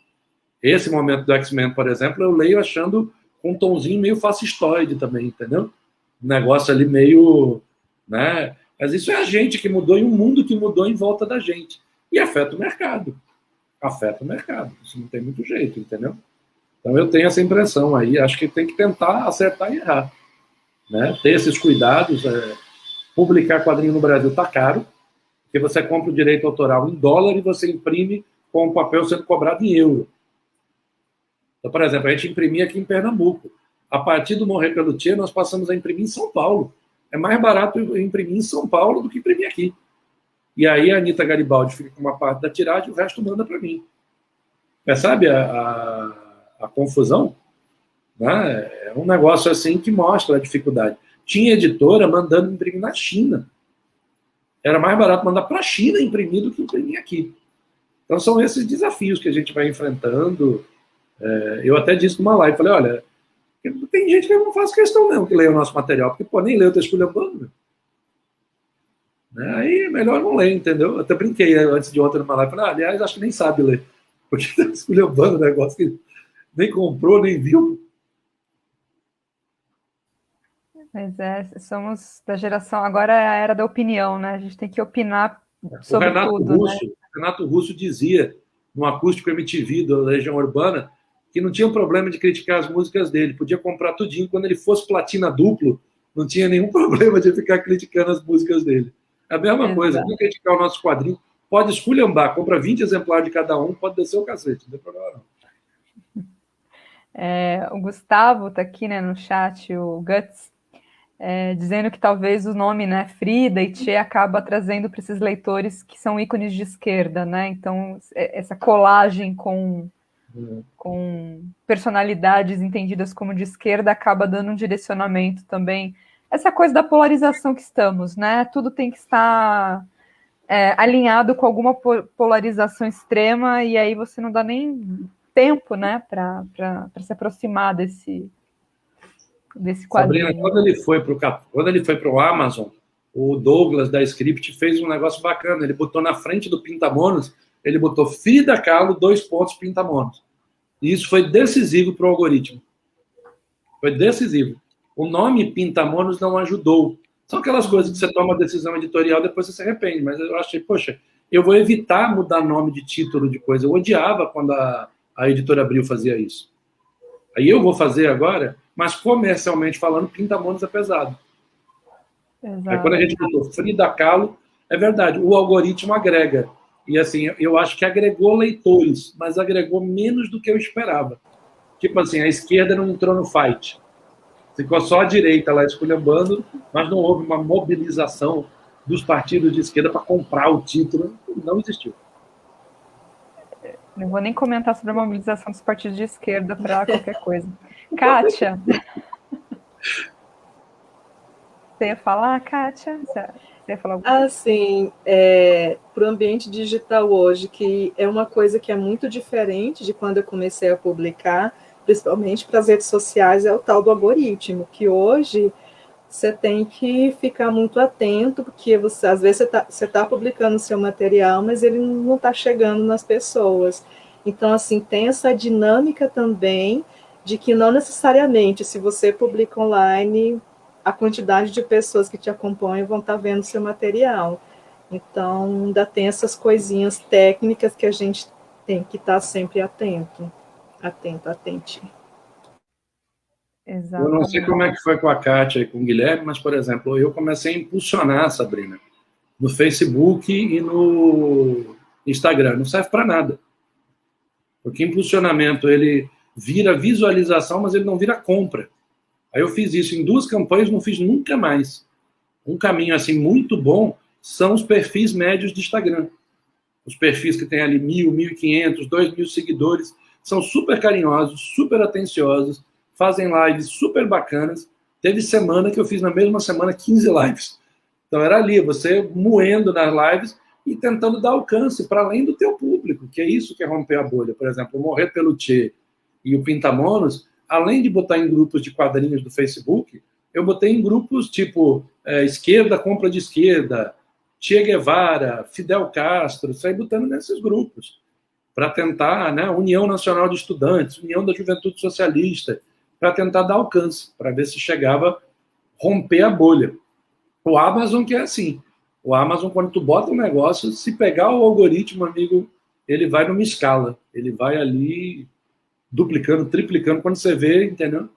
Esse momento do X-Men, por exemplo, eu leio achando com um tomzinho meio fascistoide também, entendeu? Um negócio ali meio... né? Mas isso é a gente que mudou e um mundo que mudou em volta da gente. E afeta o mercado. Afeta o mercado. Isso não tem muito jeito, entendeu? Então eu tenho essa impressão aí. Acho que tem que tentar acertar e errar. Né? Ter esses cuidados. Publicar quadrinho no Brasil está caro, porque você compra o direito autoral em dólar e você imprime com o papel sendo cobrado em euro. Então, por exemplo, a gente imprimia aqui em Pernambuco. A partir do Morrer pelo Che, nós passamos a imprimir em São Paulo. É mais barato imprimir em São Paulo do que imprimir aqui. E aí a Anitta Garibaldi fica com uma parte da tiragem e o resto manda para mim. Percebe a confusão? Né? É um negócio assim que mostra a dificuldade. Tinha editora mandando imprimir na China. Era mais barato mandar para a China imprimir do que imprimir aqui. Então são esses desafios que a gente vai enfrentando. Eu até disse numa live, falei, olha, tem gente que eu não faço questão não que leia o nosso material, porque pô, nem leu, tá esculhambando. Aí é melhor não ler, entendeu? Eu até brinquei antes de ontem numa live, falei, aliás, acho que nem sabe ler, porque tá esculhambando o negócio que nem comprou, nem viu. Mas somos da geração, agora é a era da opinião, né? A gente tem que opinar sobre tudo. O Renato Russo dizia, no Acústico MTV da Legião Urbana, que não tinha problema de criticar as músicas dele, podia comprar tudinho, quando ele fosse platina duplo, não tinha nenhum problema de ficar criticando as músicas dele. É a mesma coisa, não criticar o nosso quadrinho, pode esculhambar, compra 20 exemplares de cada um, pode descer o cacete, não tem problema não. O Gustavo está aqui, né, no chat, o Guts, dizendo que talvez o nome, né, Frida e Che acaba trazendo para esses leitores que são ícones de esquerda, né? Então, essa colagem com personalidades entendidas como de esquerda acaba dando um direcionamento também. Essa coisa da polarização que estamos, né? Tudo tem que estar alinhado com alguma polarização extrema e aí você não dá nem tempo, né, para se aproximar desse quadrinho. Sabrina, quando ele foi para o Amazon, o Douglas da Script fez um negócio bacana. Ele botou na frente do Pintamonas, ele botou Frida Kahlo, Pintamonas. E isso foi decisivo para o algoritmo. Foi decisivo. O nome Pintamonas não ajudou. São aquelas coisas que você toma a decisão editorial, depois você se arrepende. Mas eu achei, poxa, eu vou evitar mudar nome de título de coisa. Eu odiava quando a Editora Abril fazia isso. Aí eu vou fazer agora, mas comercialmente falando, Pintamonas é pesado. Exato. Aí quando a gente botou Frida Kahlo, é verdade, o algoritmo agrega. E assim, eu acho que agregou leitores, mas agregou menos do que eu esperava. Tipo assim, a esquerda não entrou no fight. Ficou só a direita lá esculhambando, mas não houve uma mobilização dos partidos de esquerda para comprar o título. Não existiu. Não vou nem comentar sobre a mobilização dos partidos de esquerda para qualquer coisa. Kátia. Você ia falar, Kátia? Você ia falar alguma coisa? Assim, para o ambiente digital hoje, que é uma coisa que é muito diferente de quando eu comecei a publicar, principalmente para as redes sociais, é o tal do algoritmo, que hoje você tem que ficar muito atento, porque às vezes você está publicando seu material, mas ele não está chegando nas pessoas. Então, assim, tem essa dinâmica também de que não necessariamente, se você publica online, a quantidade de pessoas que te acompanham vão estar vendo seu material. Então, ainda tem essas coisinhas técnicas que a gente tem que estar sempre atento. Atente. Exatamente. Eu não sei como é que foi com a Kátia e com o Guilherme, mas, por exemplo, eu comecei a impulsionar, Sabrina, no Facebook e no Instagram. Não serve para nada. Porque impulsionamento, ele vira visualização, mas ele não vira compra. Aí eu fiz isso em 2 campanhas, não fiz nunca mais. Um caminho assim muito bom são os perfis médios de Instagram. Os perfis que tem ali 1.000, 1.500, 2.000 seguidores, são super carinhosos, super atenciosos, fazem lives super bacanas. Teve semana que eu fiz na mesma semana 15 lives. Então era ali, você moendo nas lives e tentando dar alcance para além do teu público, que é isso que é romper a bolha. Por exemplo, o Morrer pelo Che e o Pintamonos, além de botar em grupos de quadrinhos do Facebook, eu botei em grupos tipo esquerda, compra de esquerda, Che Guevara, Fidel Castro, saí botando nesses grupos para tentar, né, União Nacional de Estudantes, União da Juventude Socialista, para tentar dar alcance, para ver se chegava romper a bolha. O Amazon que é assim. O Amazon, quando tu bota um negócio, se pegar o algoritmo, amigo, ele vai numa escala. Ele vai ali duplicando, triplicando, quando você vê, entendeu?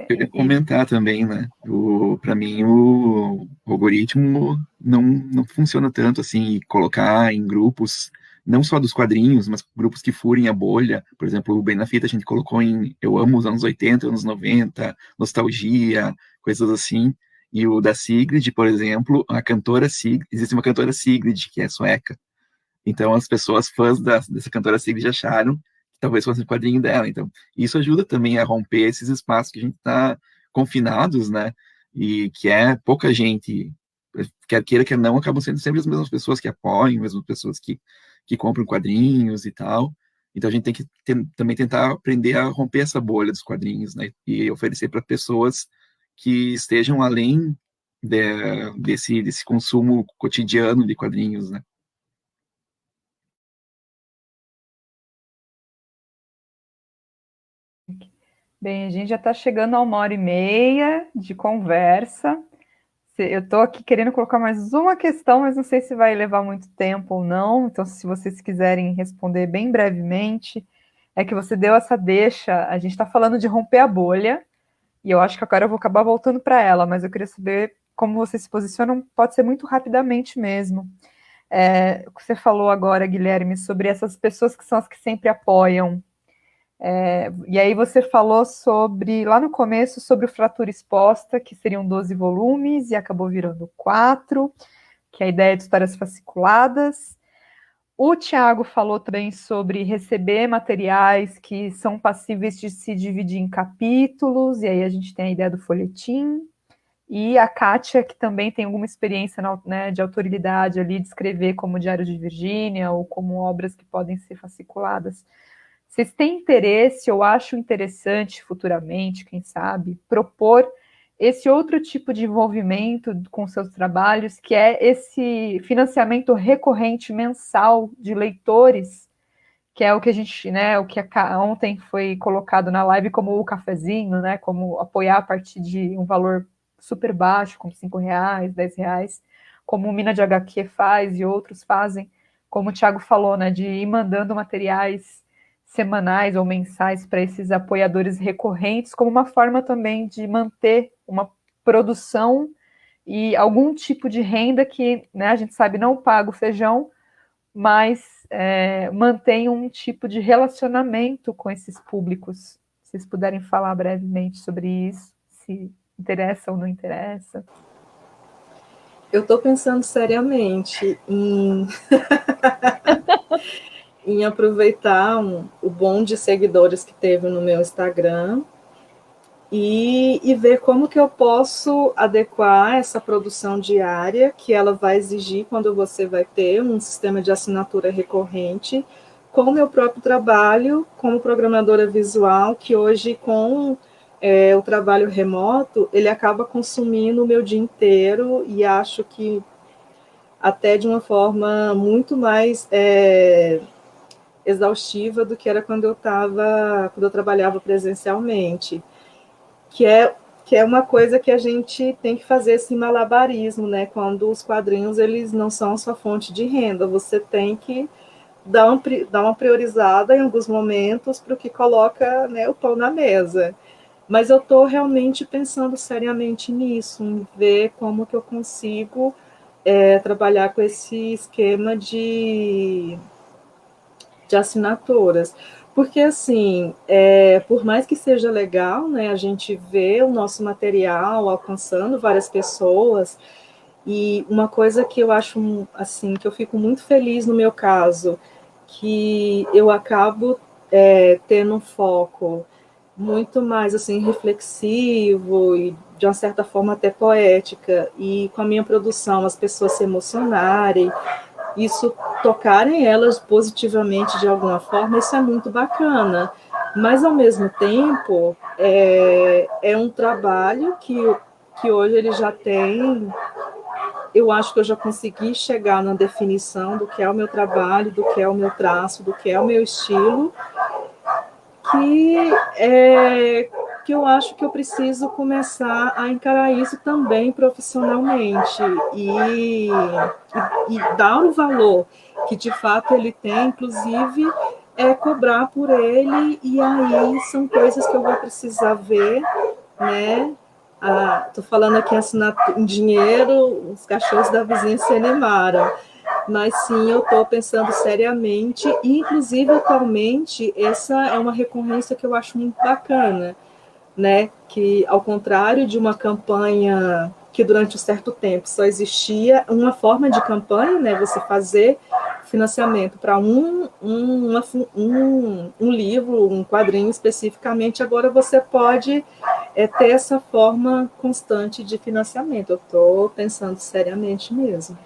Eu ia comentar também, né? Para mim, o algoritmo não funciona tanto assim, colocar em grupos, não só dos quadrinhos, mas grupos que furem a bolha. Por exemplo, o Bem na Fita a gente colocou em Eu Amo os anos 80, anos 90, nostalgia, coisas assim. E o da Sigrid, por exemplo, a cantora Sigrid, existe uma cantora Sigrid, que é sueca. Então, as pessoas fãs dessa cantora Sigrid acharam que talvez fosse o quadrinho dela. Então, isso ajuda também a romper esses espaços que a gente está confinados, né? E que é pouca gente, quer queira, quer não, acabam sendo sempre as mesmas pessoas que apoiam, as mesmas pessoas que compram quadrinhos e tal. Então, a gente tem que também tentar aprender a romper essa bolha dos quadrinhos, né? E oferecer para pessoas que estejam além desse consumo cotidiano de quadrinhos, né? Bem, a gente já está chegando a 1h30 de conversa. Eu estou aqui querendo colocar mais uma questão, mas não sei se vai levar muito tempo ou não. Então, se vocês quiserem responder bem brevemente, é que você deu essa deixa. A gente está falando de romper a bolha, e eu acho que agora eu vou acabar voltando para ela, mas eu queria saber como vocês se posicionam, pode ser muito rapidamente mesmo. Você falou agora, Guilherme, sobre essas pessoas que são as que sempre apoiam. E aí você falou sobre, lá no começo, sobre o Fratura Exposta, que seriam 12 volumes, e acabou virando 4, que é a ideia de histórias fasciculadas. O Tiago falou também sobre receber materiais que são passíveis de se dividir em capítulos, e aí a gente tem a ideia do folhetim. E a Kátia, que também tem alguma experiência, né, de autoridade ali, de escrever como Diário de Virgínia, ou como obras que podem ser fasciculadas. Vocês têm interesse, eu acho interessante futuramente, quem sabe, propor esse outro tipo de envolvimento com seus trabalhos, que é esse financiamento recorrente mensal de leitores, que é o que a gente, né, o que ontem foi colocado na live como o cafezinho, né, como apoiar a partir de um valor super baixo, como R$5, R$10, como o Mina de HQ faz e outros fazem, como o Thiago falou, né, de ir mandando materiais semanais ou mensais para esses apoiadores recorrentes, como uma forma também de manter uma produção e algum tipo de renda que, né, a gente sabe, não paga o feijão, mas mantém um tipo de relacionamento com esses públicos. Se vocês puderem falar brevemente sobre isso, se interessa ou não interessa. Eu estou pensando seriamente em em aproveitar o boom de seguidores que teve no meu Instagram e ver como que eu posso adequar essa produção diária que ela vai exigir quando você vai ter um sistema de assinatura recorrente com o meu próprio trabalho como programadora visual, que hoje com o trabalho remoto, ele acaba consumindo o meu dia inteiro e acho que até de uma forma muito mais exaustiva do que era quando eu trabalhava presencialmente, que é uma coisa que a gente tem que fazer esse malabarismo, né? Quando os quadrinhos eles não são a sua fonte de renda, você tem que dar uma priorizada em alguns momentos para o que coloca, né, o pão na mesa. Mas eu estou realmente pensando seriamente nisso, em ver como que eu consigo trabalhar com esse esquema de assinaturas. Porque, assim, por mais que seja legal, né, a gente vê o nosso material alcançando várias pessoas, e uma coisa que eu acho, assim, que eu fico muito feliz no meu caso, que eu acabo tendo um foco muito mais, assim, reflexivo e, de uma certa forma, até poética, e com a minha produção as pessoas se emocionarem, isso tocarem elas positivamente de alguma forma, isso é muito bacana. Mas, ao mesmo tempo, é um trabalho que hoje ele já tem. Eu acho que eu já consegui chegar na definição do que é o meu trabalho, do que é o meu traço, do que é o meu estilo, que que eu acho que eu preciso começar a encarar isso também profissionalmente e dar o valor que de fato ele tem, inclusive cobrar por ele, e aí são coisas que eu vou precisar ver, né? Tô falando aqui em dinheiro, os cachorros da vizinha se animaram. Mas sim, eu estou pensando seriamente, e inclusive atualmente essa é uma recorrência que eu acho muito bacana, né? Que ao contrário de uma campanha que durante um certo tempo só existia uma forma de campanha, né? Você fazer financiamento para um livro, um quadrinho especificamente, agora você pode ter essa forma constante de financiamento. Eu estou pensando seriamente mesmo.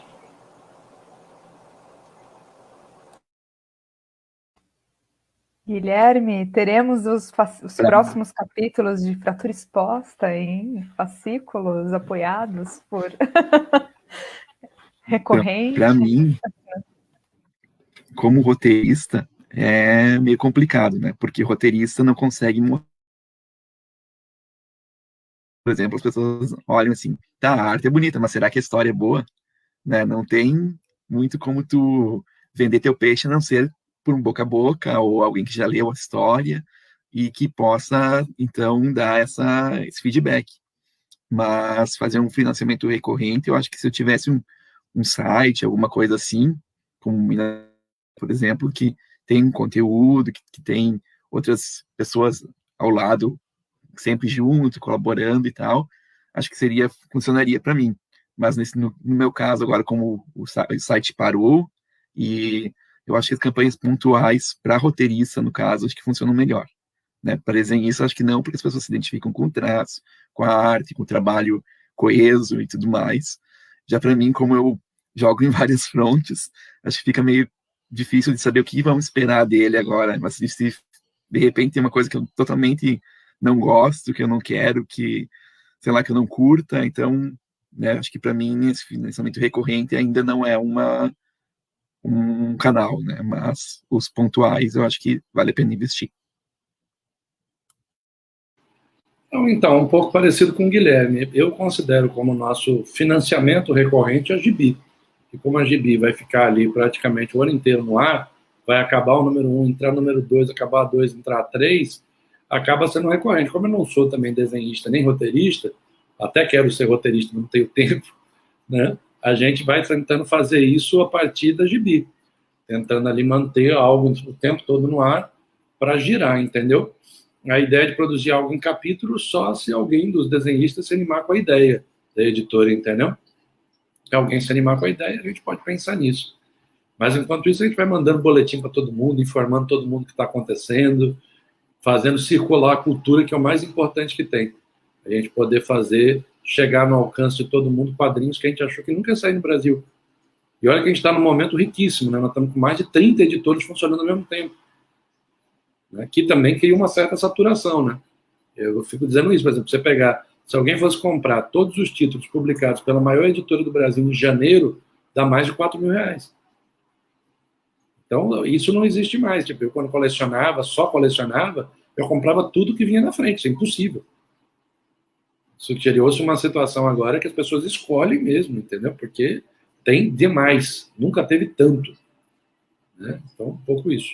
Guilherme, teremos os próximos capítulos de Fratura Exposta em fascículos apoiados por recorrente? Para mim, como roteirista, é meio complicado, né? Porque roteirista não consegue, por exemplo, as pessoas olham assim, tá, a arte é bonita, mas será que a história é boa? Né? Não tem muito como tu vender teu peixe a não ser por um boca a boca ou alguém que já leu a história e que possa, então, dar esse feedback. Mas fazer um financiamento recorrente, eu acho que se eu tivesse um site, alguma coisa assim, como, por exemplo, que tem conteúdo, que tem outras pessoas ao lado, sempre junto, colaborando e tal, acho que funcionaria para mim. Mas no meu caso, agora, como o site parou, e eu acho que as campanhas pontuais para roteirista, no caso, acho que funcionam melhor. Né? Para desenhista, acho que não, porque as pessoas se identificam com o traço, com a arte, com o trabalho coeso e tudo mais. Já para mim, como eu jogo em várias frontes, acho que fica meio difícil de saber o que vamos esperar dele agora. Mas se de repente tem uma coisa que eu totalmente não gosto, que eu não quero, que, sei lá, que eu não curta, então, né, acho que para mim esse financiamento recorrente ainda não é um canal, né? Mas os pontuais eu acho que vale a pena investir. Então, um pouco parecido com o Guilherme. Eu considero como nosso financiamento recorrente a Gibi. E como a Gibi vai ficar ali praticamente o ano inteiro no ar, vai acabar o número 1, entrar o número 2, acabar 2, entrar 3, acaba sendo recorrente. Como eu não sou também desenhista nem roteirista, até quero ser roteirista, não tenho tempo, né? A gente vai tentando fazer isso a partir da Gibi, tentando ali manter algo o tempo todo no ar para girar, entendeu? A ideia de produzir algo em capítulo só se alguém dos desenhistas se animar com a ideia da editora, entendeu? Se alguém se animar com a ideia, a gente pode pensar nisso. Mas, enquanto isso, a gente vai mandando boletim para todo mundo, informando todo mundo o que está acontecendo, fazendo circular a cultura, que é o mais importante que tem. A gente poder chegar no alcance de todo mundo, quadrinhos que a gente achou que nunca ia sair no Brasil. E olha que a gente está num momento riquíssimo, né? Nós estamos com mais de 30 editores funcionando ao mesmo tempo. Né? Que também cria uma certa saturação, né? Eu fico dizendo isso, por exemplo, você pegar, se alguém fosse comprar todos os títulos publicados pela maior editora do Brasil em janeiro, dá mais de R$4.000. Então, isso não existe mais. Tipo, eu quando só colecionava, eu comprava tudo que vinha na frente, isso é impossível. Isso criou-se uma situação agora que as pessoas escolhem mesmo, entendeu? Porque tem demais, nunca teve tanto. Né? Então, um pouco isso.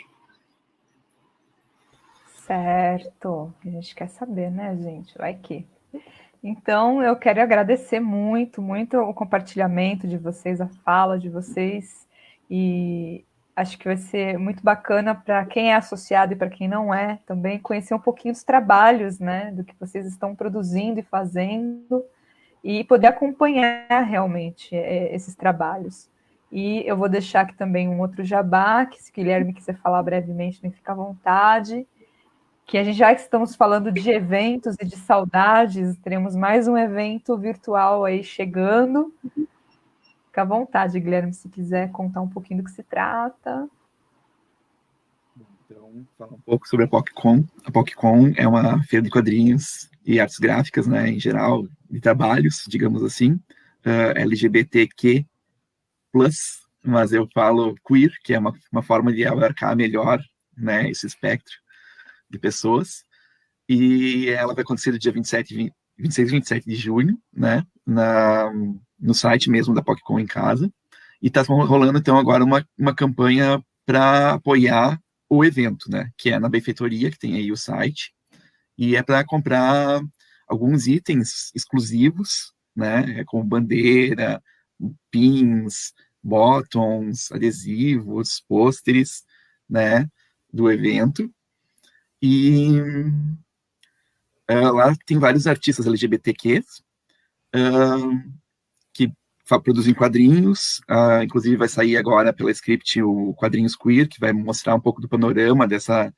Certo. A gente quer saber, né, gente? Vai que. Então, eu quero agradecer muito, muito o compartilhamento de vocês, a fala de vocês, e acho que vai ser muito bacana para quem é associado e para quem não é também conhecer um pouquinho dos trabalhos, né, do que vocês estão produzindo e fazendo, e poder acompanhar realmente esses trabalhos. E eu vou deixar aqui também um outro jabá, que se o Guilherme quiser falar brevemente, nem fica à vontade, que a gente já que estamos falando de eventos e de saudades, teremos mais um evento virtual aí chegando. Fica à vontade, Guilherme, se quiser contar um pouquinho do que se trata. Então, falar um pouco sobre a PocCon. A PocCon é uma feira de quadrinhos e artes gráficas, né, em geral, de trabalhos, digamos assim, LGBTQ+, mas eu falo queer, que é uma forma de abarcar melhor, né, esse espectro de pessoas. E ela vai acontecer do dia 26 e 27 de junho, né, no site mesmo da PocCon em casa. E está rolando, então, agora uma campanha para apoiar o evento, né, que é na benfeitoria, que tem aí o site, e é para comprar alguns itens exclusivos, né, como bandeira, pins, bottoms, adesivos, pôsteres, né, do evento. E lá tem vários artistas LGBTQs que produzem quadrinhos, inclusive vai sair agora pela Script o Quadrinhos Queer, que vai mostrar um pouco do panorama dessas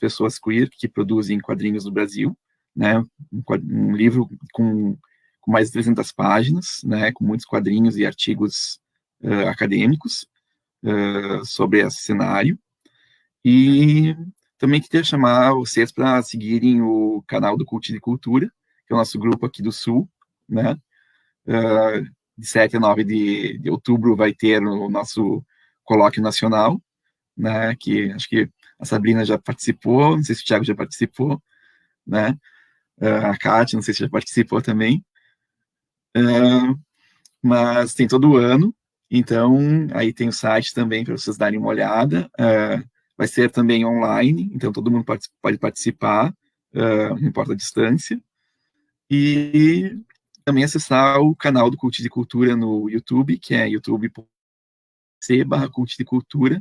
pessoas queer que produzem quadrinhos no Brasil, né? Um livro com mais de 300 páginas, né? Com muitos quadrinhos e artigos acadêmicos sobre esse cenário. E também queria chamar vocês para seguirem o canal do Cult de Cultura, que é o nosso grupo aqui do Sul, né? De 7 a 9 de outubro vai ter o nosso colóquio nacional, né? Que acho que a Sabrina já participou, não sei se o Thiago já participou, né? A Kátia, não sei se já participou também. Mas tem todo ano, então aí tem o site também para vocês darem uma olhada. Vai ser também online, então todo mundo pode participar, não importa a distância. E também acessar o canal do Cult de Cultura no YouTube, que é youtube.com/Cult de Cultura,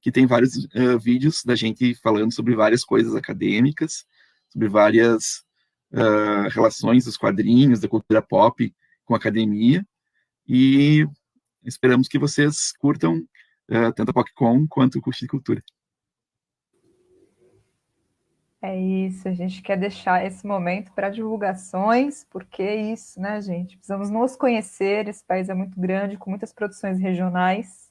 que tem vários vídeos da gente falando sobre várias coisas acadêmicas, sobre várias relações dos quadrinhos, da cultura pop com a academia, e esperamos que vocês curtam tanto a PocCon quanto o Cult de Cultura. É isso, a gente quer deixar esse momento para divulgações, porque é isso, né, gente? Precisamos nos conhecer, esse país é muito grande, com muitas produções regionais,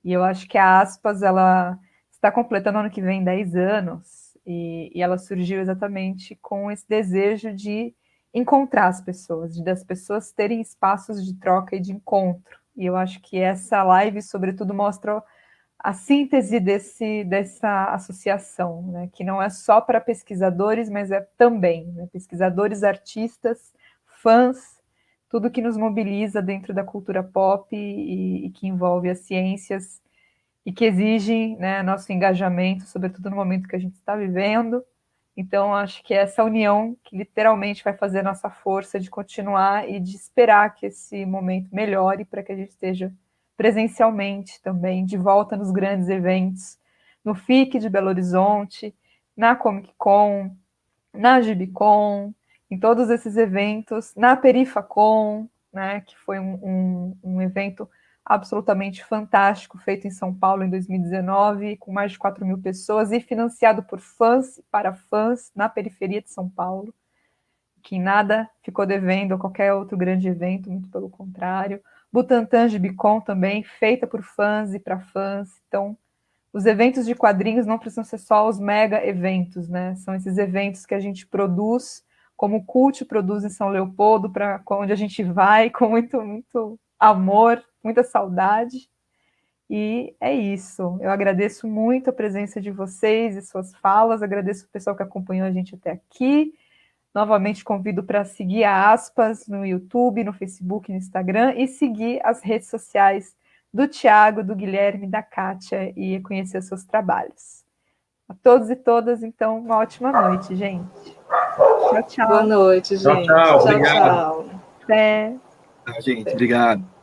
e eu acho que a Aspas, ela está completando ano que vem 10 anos, e ela surgiu exatamente com esse desejo de encontrar as pessoas, de das pessoas terem espaços de troca e de encontro. E eu acho que essa live, sobretudo, mostra a síntese dessa associação, né, que não é só para pesquisadores, mas é também, né, pesquisadores, artistas, fãs, tudo que nos mobiliza dentro da cultura pop e que envolve as ciências e que exige, né, nosso engajamento, sobretudo no momento que a gente está vivendo. Então, acho que é essa união que literalmente vai fazer a nossa força de continuar e de esperar que esse momento melhore para que a gente esteja presencialmente também, de volta nos grandes eventos, no FIC de Belo Horizonte, na Comic Con, na Gibicon, em todos esses eventos, na Perifacon, né, que foi um evento absolutamente fantástico, feito em São Paulo em 2019, com mais de 4 mil pessoas e financiado por fãs e para fãs na periferia de São Paulo, que nada ficou devendo a qualquer outro grande evento, muito pelo contrário. Butantan Gibicon também, feita por fãs e para fãs. Então, os eventos de quadrinhos não precisam ser só os mega eventos, né? São esses eventos que a gente produz, como o Cult produz em São Leopoldo, para onde a gente vai com muito, muito amor, muita saudade. E é isso. Eu agradeço muito a presença de vocês e suas falas, agradeço o pessoal que acompanhou a gente até aqui. Novamente convido para seguir a Aspas no YouTube, no Facebook, no Instagram e seguir as redes sociais do Thiago, do Guilherme, da Kátia e conhecer os seus trabalhos. A todos e todas, então, uma ótima noite, gente. Tchau, tchau. Boa noite, gente. Tchau, tchau. Obrigado. Tchau. Até. Tá, gente, obrigado.